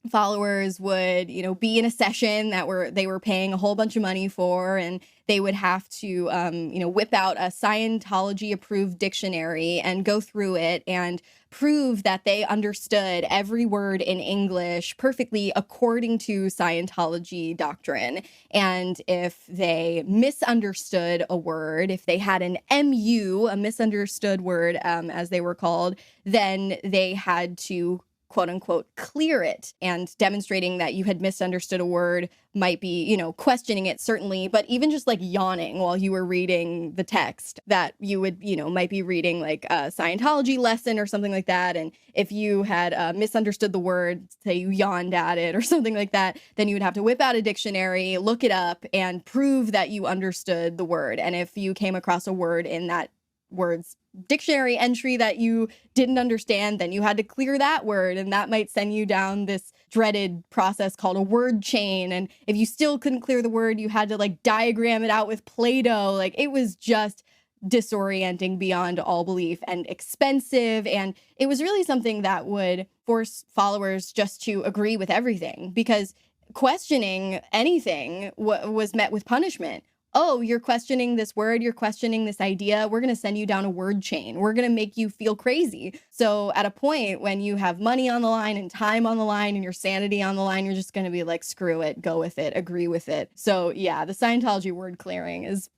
followers would, you know, be in a session that they were paying a whole bunch of money for, and they would have to, you know, whip out a Scientology approved dictionary and go through it and prove that they understood every word in English perfectly according to Scientology doctrine. And if they misunderstood a word, if they had an MU, a misunderstood word, as they were called, then they had to quote unquote clear it, and demonstrating that you had misunderstood a word might be, you know, questioning it certainly, but even just like yawning while you were reading the text, that you would, you know, might be reading like a Scientology lesson or something like that. And if you had misunderstood the word, say you yawned at it or something like that, then you would have to whip out a dictionary, look it up, and prove that you understood the word. And if you came across a word in that word's dictionary entry that you didn't understand, then you had to clear that word, and that might send you down this dreaded process called a word chain. And if you still couldn't clear the word, you had to like diagram it out with Play-Doh. Like it was just disorienting beyond all belief and expensive. And it was really something that would force followers just to agree with everything, because questioning anything was met with punishment. Oh, you're questioning this word, you're questioning this idea, we're going to send you down a word chain. We're going to make you feel crazy. So at a point when you have money on the line and time on the line and your sanity on the line, you're just going to be like, screw it, go with it, agree with it. So yeah, the Scientology word clearing is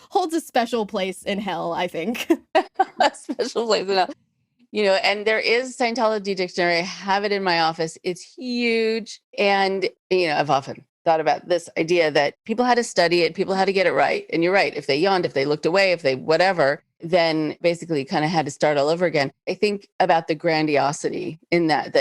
holds a special place in hell, I think. A special place in hell. And there is Scientology dictionary. I have it in my office. It's huge. And, I've often thought about this idea that people had to study it, people had to get it right. And you're right. If they yawned, if they looked away, if they whatever, then basically kind of had to start all over again. I think about the grandiosity in that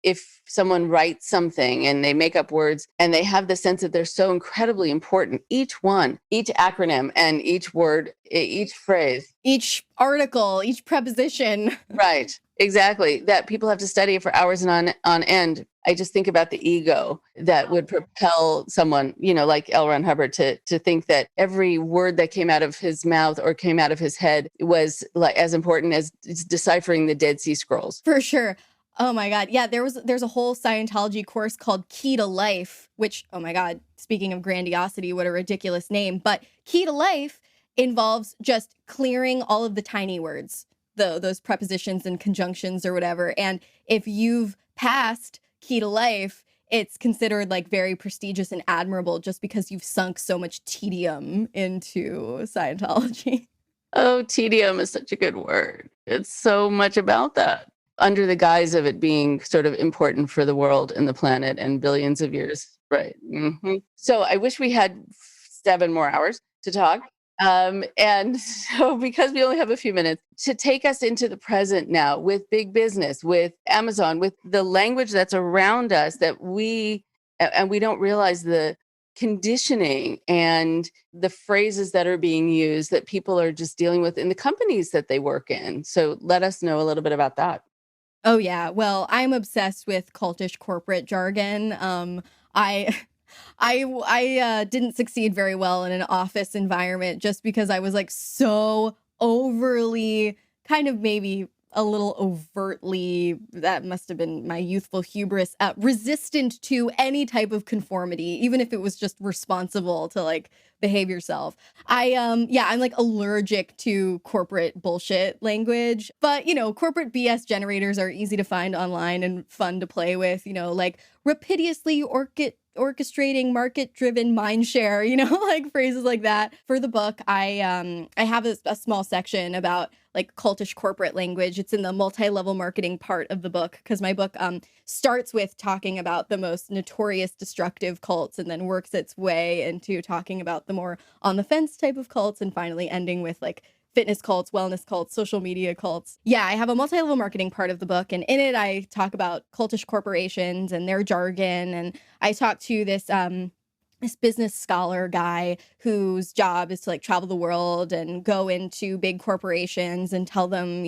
if someone writes something and they make up words and they have the sense that they're so incredibly important, each one, each acronym and each word, each phrase, each article, each preposition. Right. Exactly. That people have to study it for hours and on end. I just think about the ego that would propel someone, like L. Ron Hubbard to think that every word that came out of his mouth or came out of his head was like as important as deciphering the Dead Sea Scrolls. For sure. Oh my God. Yeah, there's a whole Scientology course called Key to Life, which, oh my God, speaking of grandiosity, what a ridiculous name. But Key to Life involves just clearing all of the tiny words, those prepositions and conjunctions or whatever. And if you've passed Key to Life, it's considered like very prestigious and admirable just because you've sunk so much tedium into Scientology. Oh, tedium is such a good word. It's so much about that, under the guise of it being sort of important for the world and the planet and billions of years. Right. Mm-hmm. So I wish we had 7 more hours to talk. And so because we only have a few minutes, to take us into the present now with big business, with Amazon, with the language that's around us that we don't realize the conditioning and the phrases that are being used that people are just dealing with in the companies that they work in. So let us know a little bit about that. Oh yeah, well, I'm obsessed with cultish corporate jargon. I I didn't succeed very well in an office environment just because I was like so overly, kind of maybe a little overtly, that must have been my youthful hubris, resistant to any type of conformity, even if it was just responsible to like behave yourself. I'm like allergic to corporate bullshit language, but corporate BS generators are easy to find online and fun to play with, like rapidiously orchestrating market-driven mindshare, like phrases like that. For the book, I have a small section about like cultish corporate language. It's in the multi-level marketing part of the book, because my book starts with talking about the most notorious destructive cults and then works its way into talking about the more on the fence type of cults, and finally ending with like fitness cults, wellness cults, social media cults. Yeah, I have a multi-level marketing part of the book, and in it I talk about cultish corporations and their jargon, and I talk to this business scholar guy whose job is to like travel the world and go into big corporations and tell them,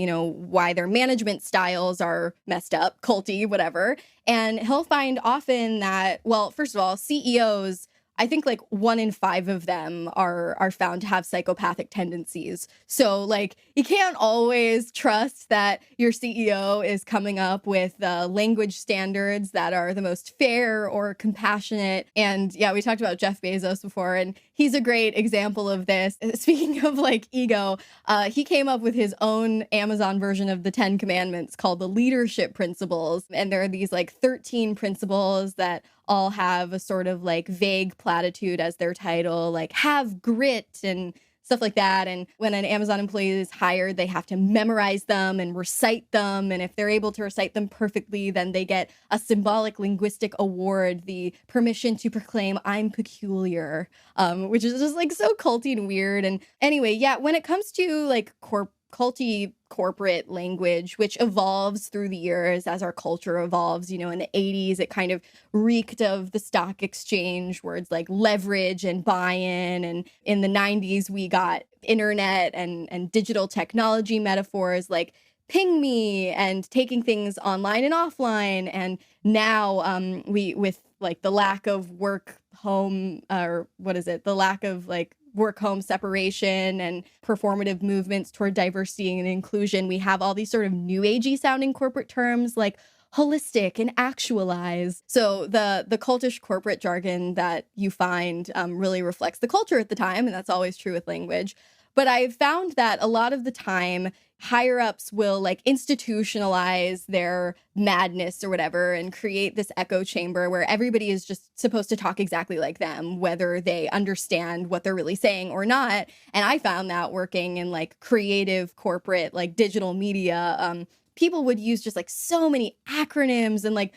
why their management styles are messed up, culty, whatever. And he'll find often that, well, first of all, CEOs, I think like 1 in 5 of them are found to have psychopathic tendencies. So like you can't always trust that your CEO is coming up with language standards that are the most fair or compassionate. And yeah, we talked about Jeff Bezos before, and he's a great example of this. Speaking of like ego, he came up with his own Amazon version of the 10 Commandments called the Leadership Principles. And there are these like 13 principles that all have a sort of like vague platitude as their title, like have grit and stuff like that. And when an Amazon employee is hired, they have to memorize them and recite them. And if they're able to recite them perfectly, then they get a symbolic linguistic award, the permission to proclaim I'm peculiar, which is just like so culty and weird. And anyway, yeah, when it comes to like culty corporate language, which evolves through the years as our culture evolves. In the 80s, it kind of reeked of the stock exchange, words like leverage and buy-in. And in the 90s, we got internet and digital technology metaphors like ping me and taking things online and offline. And now we with like the lack of work home, or what is it? The lack of like work home separation and performative movements toward diversity and inclusion, we have all these sort of new agey sounding corporate terms like holistic and actualize. So the cultish corporate jargon that you find really reflects the culture at the time, and that's always true with language. But I've found that a lot of the time, higher ups will like institutionalize their madness or whatever and create this echo chamber where everybody is just supposed to talk exactly like them, whether they understand what they're really saying or not. And I found that working in like creative corporate, like digital media, people would use just like so many acronyms and like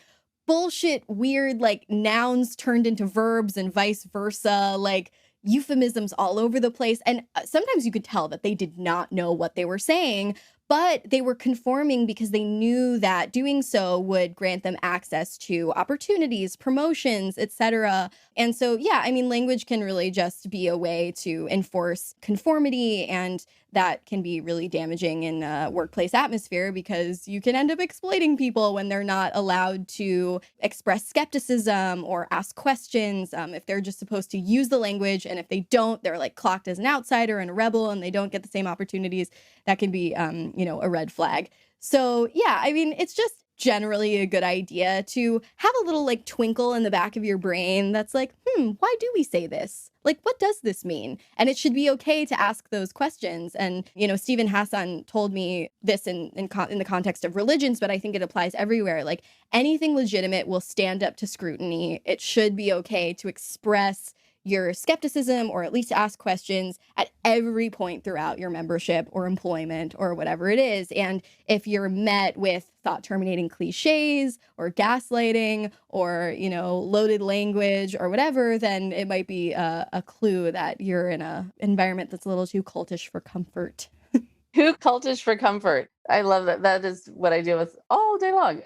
bullshit, weird, like nouns turned into verbs and vice versa, like euphemisms all over the place. And sometimes you could tell that they did not know what they were saying, but they were conforming because they knew that doing so would grant them access to opportunities, promotions, etc. And so, yeah, I mean, language can really just be a way to enforce conformity, and that can be really damaging in a workplace atmosphere because you can end up exploiting people when they're not allowed to express skepticism or ask questions, if they're just supposed to use the language. And if they don't, they're like clocked as an outsider and a rebel, and they don't get the same opportunities. That can be, a red flag. So, yeah, I mean, it's just generally a good idea to have a little like twinkle in the back of your brain that's like, why do we say this? Like, what does this mean? And it should be okay to ask those questions. And, Stephen Hassan told me this in the context of religions, but I think it applies everywhere. Like, anything legitimate will stand up to scrutiny. It should be okay to express your skepticism or at least ask questions at every point throughout your membership or employment or whatever it is. And if you're met with thought terminating cliches or gaslighting or, loaded language or whatever, then it might be a clue that you're in an environment that's a little too cultish for comfort. Too cultish for comfort. I love that. That is what I deal with all day long.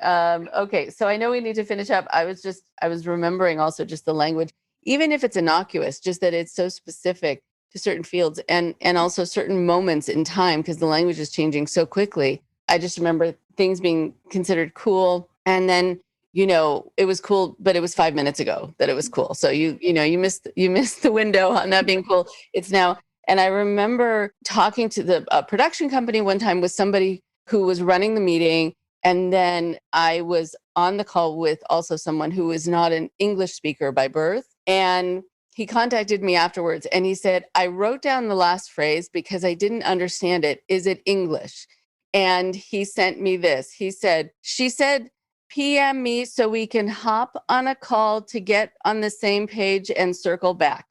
Okay, so I know we need to finish up. I was remembering also just the language, even if it's innocuous, just that it's so specific to certain fields and also certain moments in time, because the language is changing so quickly. I just remember things being considered cool, and then it was cool, but it was 5 minutes ago that it was cool. So you missed the window on that being cool. It's now. And I remember talking to the production company one time with somebody who was running the meeting. And then I was on the call with also someone who was not an English speaker by birth. And he contacted me afterwards and he said, I wrote down the last phrase because I didn't understand it. Is it English? And he sent me this. He said, she said, PM me so we can hop on a call to get on the same page and circle back.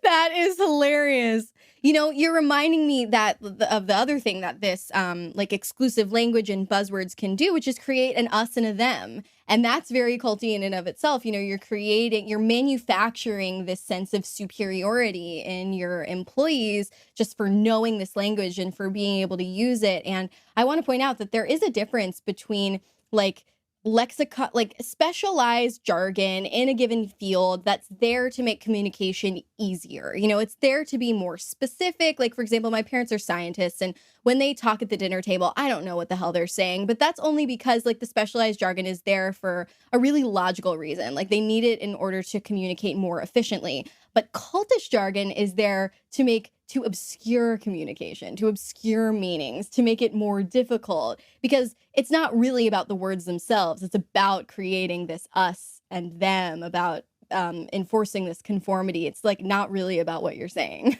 That is hilarious. You're reminding me that of the other thing that this like exclusive language and buzzwords can do, which is create an us and a them. And that's very culty in and of itself. You're manufacturing this sense of superiority in your employees just for knowing this language and for being able to use it. And I want to point out that there is a difference between like lexicon, like specialized jargon in a given field that's there to make communication easier. It's there to be more specific. Like, for example, my parents are scientists, and when they talk at the dinner table, I don't know what the hell they're saying, but that's only because like the specialized jargon is there for a really logical reason. Like, they need it in order to communicate more efficiently. But cultish jargon is there to obscure communication, to obscure meanings, to make it more difficult, because it's not really about the words themselves. It's about creating this us and them, about enforcing this conformity. It's like not really about what you're saying.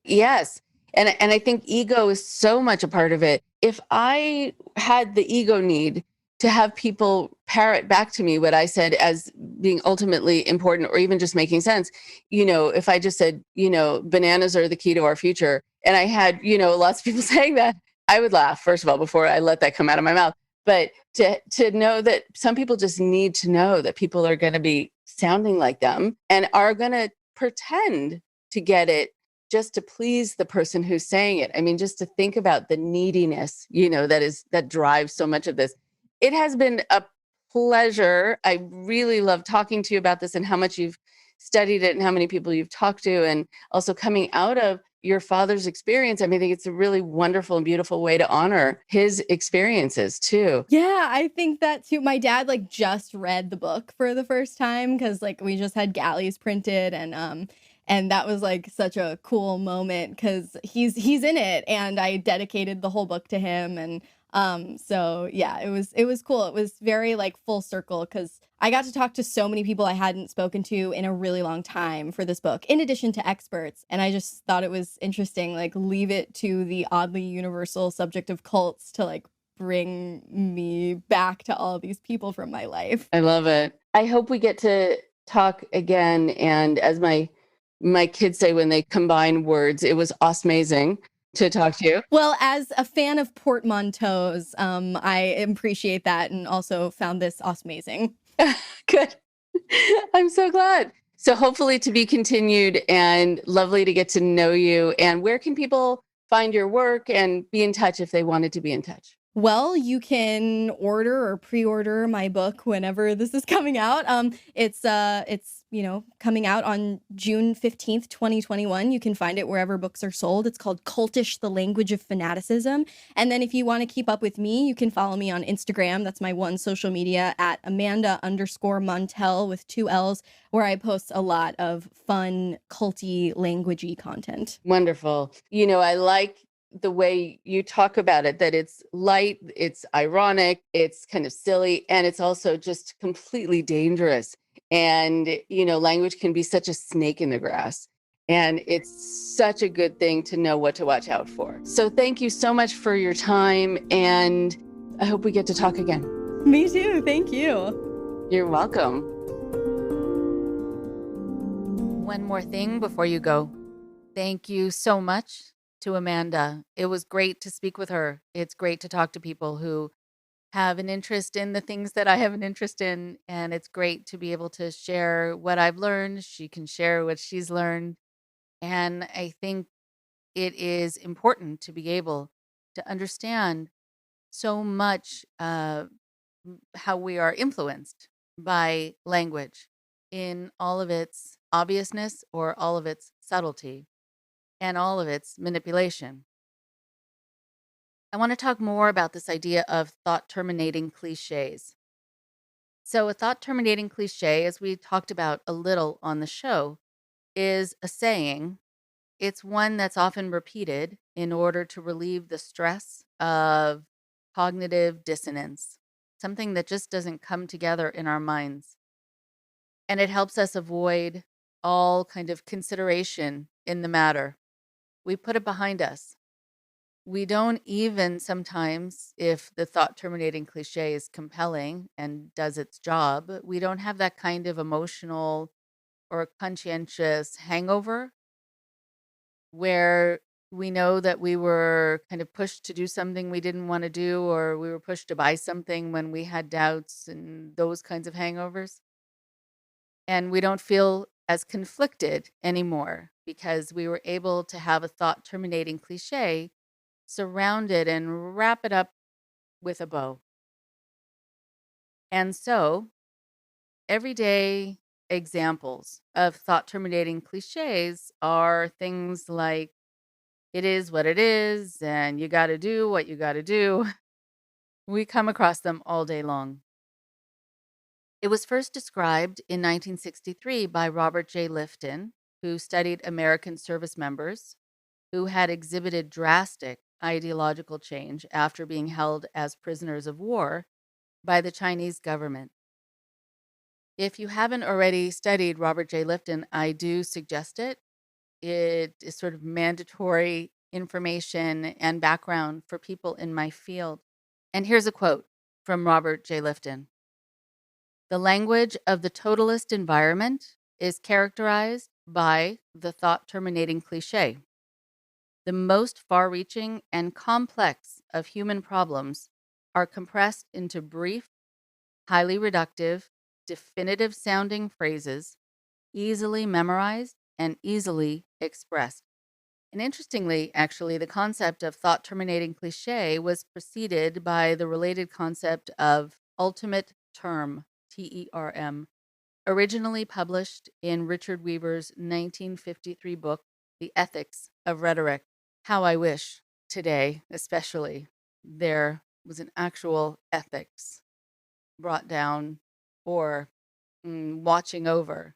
Yes. And I think ego is so much a part of it. If I had the ego need to have people parrot back to me what I said as being ultimately important or even just making sense, if I just said, bananas are the key to our future, and I had, lots of people saying that, I would laugh, first of all, before I let that come out of my mouth. But to know that some people just need to know that people are going to be sounding like them and are going to pretend to get it just to please the person who's saying it. I mean, just to think about the neediness, that drives so much of this. It has been a pleasure. I really love talking to you about this and how much you've studied it and how many people you've talked to, and also coming out of your father's experience. I mean, I think it's a really wonderful and beautiful way to honor his experiences too. Yeah, I think that too. My dad just read the book for the first time because we just had galleys printed, and And that was like such a cool moment because he's in it, and I dedicated the whole book to him. And so yeah, it was cool. It was very like full circle because I got to talk to so many people I hadn't spoken to in a really long time for this book, in addition to experts. And I just thought it was interesting, like leave it to the oddly universal subject of cults to like bring me back to all these people from my life. I love it. I hope we get to talk again. And as my kids say when they combine words, it was amazing to talk to you. Well, as a fan of portmanteaus, I appreciate that, and also found this amazing. Good. I'm so glad. So hopefully to be continued, and lovely to get to know you. And where can people find your work and be in touch if they wanted to be in touch? Well, you can order or pre-order my book whenever this is coming out. It's coming out on June 15th, 2021. You can find it wherever books are sold. It's called Cultish, the Language of Fanaticism. And then if you want to keep up with me, you can follow me on Instagram. That's my one social media, at Amanda_Montell with 2 L's, where I post a lot of fun, culty, languagey content. Wonderful. I like the way you talk about it, that it's light, it's ironic, it's kind of silly, and it's also just completely dangerous. And, language can be such a snake in the grass. And it's such a good thing to know what to watch out for. So thank you so much for your time. And I hope we get to talk again. Me too. Thank you. You're welcome. One more thing before you go. Thank you so much to Amanda. It was great to speak with her. It's great to talk to people who have an interest in the things that I have an interest in. And it's great to be able to share what I've learned. She can share what she's learned. And I think it is important to be able to understand so much how we are influenced by language in all of its obviousness or all of its subtlety and all of its manipulation. I want to talk more about this idea of thought terminating cliches. So, a thought terminating cliche, as we talked about a little on the show, is a saying. It's one that's often repeated in order to relieve the stress of cognitive dissonance, something that just doesn't come together in our minds. And it helps us avoid all kind of consideration in the matter. We put it behind us. We don't even sometimes, if the thought terminating cliche is compelling and does its job, we don't have that kind of emotional or conscientious hangover where we know that we were kind of pushed to do something we didn't want to do, or we were pushed to buy something when we had doubts and those kinds of hangovers. And we don't feel as conflicted anymore because we were able to have a thought terminating cliche surrounded and wrap it up with a bow. And so, everyday examples of thought terminating cliches are things like, it is what it is, and you got to do what you got to do. We come across them all day long. It was first described in 1963 by Robert J. Lifton, who studied American service members who had exhibited drastic ideological change after being held as prisoners of war by the Chinese government. If you haven't already studied Robert J. Lifton, I do suggest it. It is sort of mandatory information and background for people in my field. And here's a quote from Robert J. Lifton. The language of the totalist environment is characterized by the thought terminating cliche. The most far-reaching and complex of human problems are compressed into brief, highly reductive, definitive sounding phrases, easily memorized and easily expressed. And interestingly, actually, the concept of thought terminating cliche was preceded by the related concept of ultimate term, TERM, originally published in Richard Weaver's 1953 book, The Ethics of Rhetoric. How I wish today, especially, there was an actual ethics brought down or watching over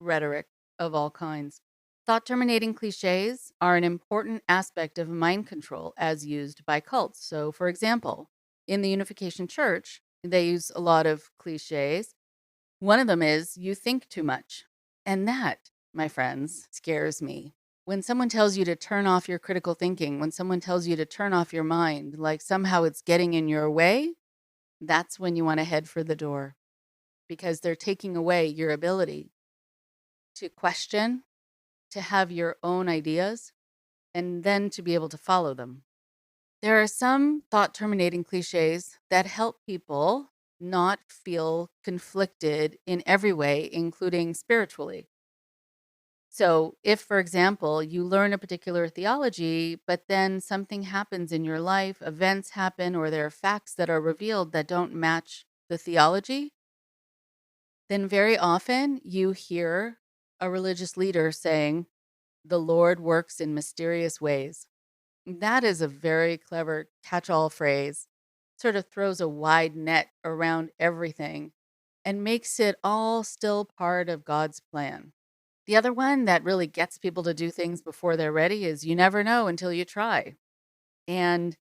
rhetoric of all kinds. Thought-terminating cliches are an important aspect of mind control as used by cults. So, for example, in the Unification Church, they use a lot of cliches. One of them is, you think too much. And that, my friends, scares me. When someone tells you to turn off your critical thinking, when someone tells you to turn off your mind, like somehow it's getting in your way, that's when you want to head for the door, because they're taking away your ability to question, to have your own ideas, and then to be able to follow them. There are some thought-terminating cliches that help people not feel conflicted in every way, including spiritually. So if, for example, you learn a particular theology, but then something happens in your life, events happen, or there are facts that are revealed that don't match the theology, then very often you hear a religious leader saying, the Lord works in mysterious ways. That is a very clever catch-all phrase, sort of throws a wide net around everything and makes it all still part of God's plan. The other one that really gets people to do things before they're ready is you never know until you try. And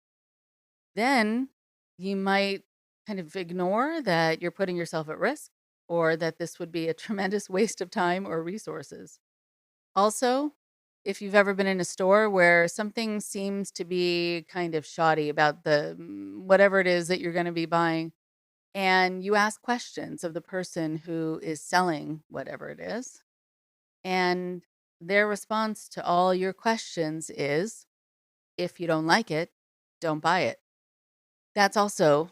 then you might kind of ignore that you're putting yourself at risk or that this would be a tremendous waste of time or resources. Also, if you've ever been in a store where something seems to be kind of shoddy about the whatever it is that you're going to be buying, and you ask questions of the person who is selling whatever it is, and their response to all your questions is, if you don't like it, don't buy it. That's also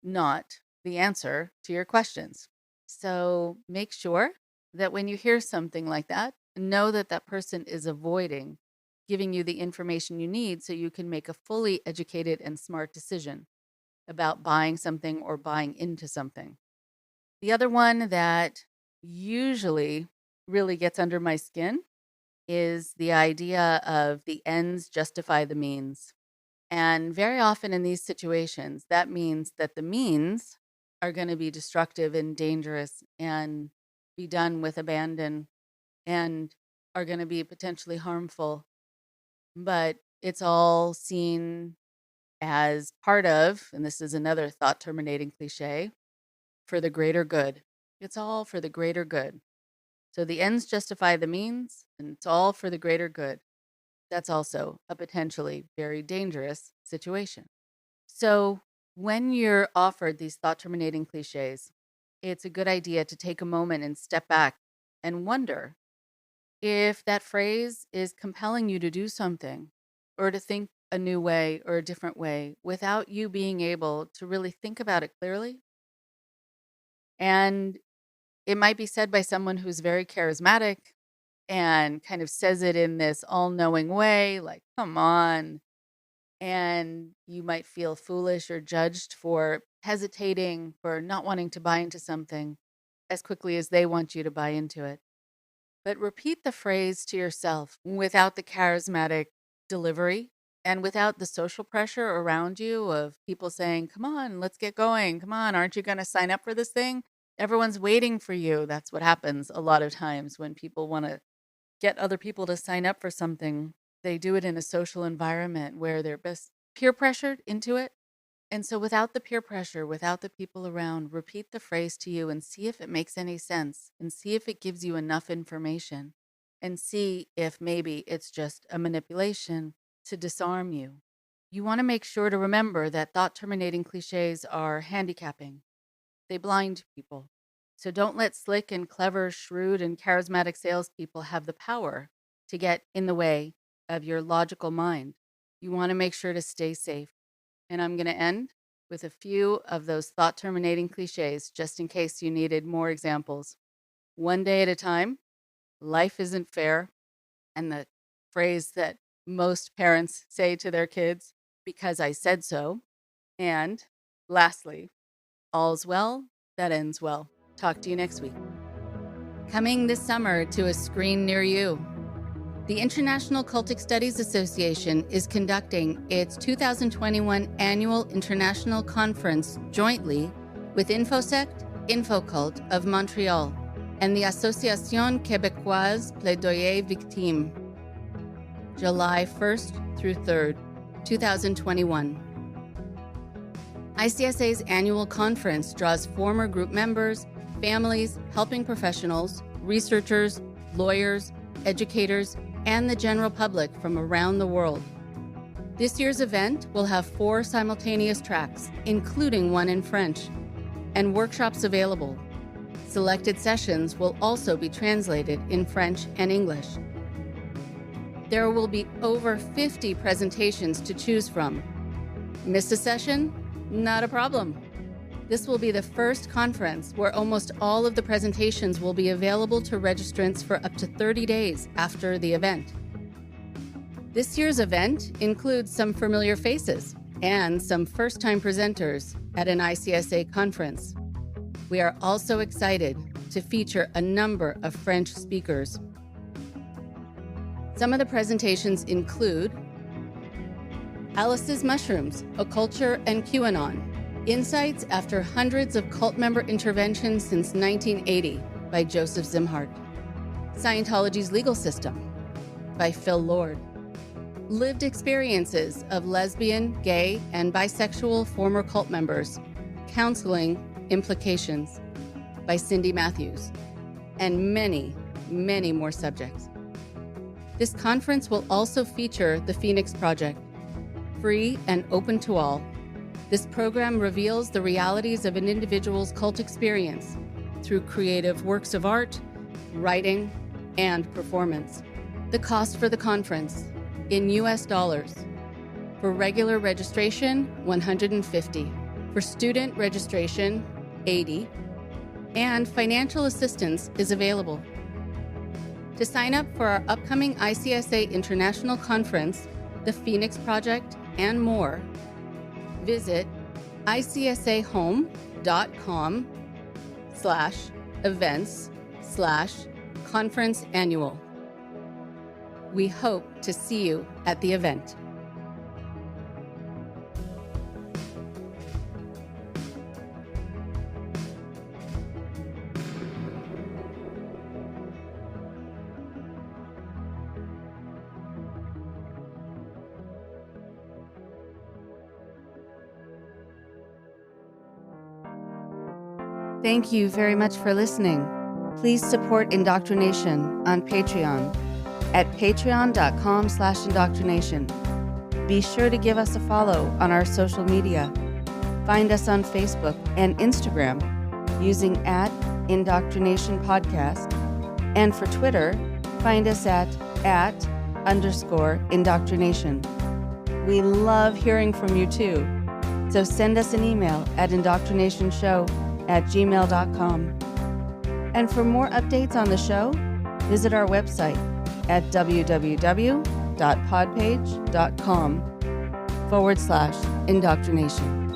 not the answer to your questions. So make sure that when you hear something like that, know that that person is avoiding giving you the information you need so you can make a fully educated and smart decision about buying something or buying into something. The other one that usually really gets under my skin is the idea of the ends justify the means. And very often in these situations, that means that the means are going to be destructive and dangerous and be done with abandon and are going to be potentially harmful. But it's all seen as part of, and this is another thought terminating cliche, for the greater good. It's all for the greater good. So the ends justify the means, and it's all for the greater good. That's also a potentially very dangerous situation. So when you're offered these thought terminating cliches, it's a good idea to take a moment and step back and wonder if that phrase is compelling you to do something or to think a new way or a different way without you being able to really think about it clearly. And it might be said by someone who's very charismatic and kind of says it in this all-knowing way, like, come on. And you might feel foolish or judged for hesitating, for not wanting to buy into something as quickly as they want you to buy into it. But repeat the phrase to yourself without the charismatic delivery and without the social pressure around you of people saying, come on, let's get going. Come on, aren't you going to sign up for this thing? Everyone's waiting for you. That's what happens a lot of times when people want to get other people to sign up for something. They do it in a social environment where they're best peer pressured into it. And so without the peer pressure, without the people around, repeat the phrase to you and see if it makes any sense and see if it gives you enough information and see if maybe it's just a manipulation to disarm you. You want to make sure to remember that thought terminating cliches are handicapping. They blind people. So don't let slick and clever, shrewd and charismatic salespeople have the power to get in the way of your logical mind. You want to make sure to stay safe. And I'm going to end with a few of those thought-terminating cliches, just in case you needed more examples. One day at a time, life isn't fair, and the phrase that most parents say to their kids, because I said so. And lastly, all's well that ends well. Talk to you next week. Coming this summer to a screen near you. The International Cultic Studies Association is conducting its 2021 annual international conference jointly with InfoSect, InfoCult of Montreal, and the Association Québécoise Plaidoyer Victime. July 1st through 3rd, 2021. ICSA's annual conference draws former group members, families, helping professionals, researchers, lawyers, educators, and the general public from around the world. This year's event will have 4 simultaneous tracks, including one in French, and workshops available. Selected sessions will also be translated in French and English. There will be over 50 presentations to choose from. Miss a session? Not a problem. This will be the first conference where almost all of the presentations will be available to registrants for up to 30 days after the event. This year's event includes some familiar faces and some first-time presenters at an ICSA conference. We are also excited to feature a number of French speakers. Some of the presentations include Alice's Mushrooms, A Culture and QAnon, Insights After Hundreds of Cult Member Interventions Since 1980 by Joseph Zimhart, Scientology's Legal System by Phil Lord, Lived Experiences of Lesbian, Gay, and Bisexual Former Cult Members, Counseling Implications by Cindy Matthews, and many, many more subjects. This conference will also feature the Phoenix Project, free and open to all. This program reveals the realities of an individual's cult experience through creative works of art, writing, and performance. The cost for the conference, in US dollars. For regular registration, $150. For student registration, $80. And financial assistance is available. To sign up for our upcoming ICSA International Conference, the Phoenix Project, and more, visit icsahome.com/events/conference annual. We hope to see you at the event. Thank you very much for listening. Please support Indoctrination on Patreon at patreon.com/indoctrination. Be sure to give us a follow on our social media. Find us on Facebook and Instagram using @indoctrination_podcast. And for Twitter, find us at @_indoctrination. We love hearing from you too. So send us an email at indoctrinationshow@gmail.com. And for more updates on the show, visit our website at www.podpage.com/indoctrination.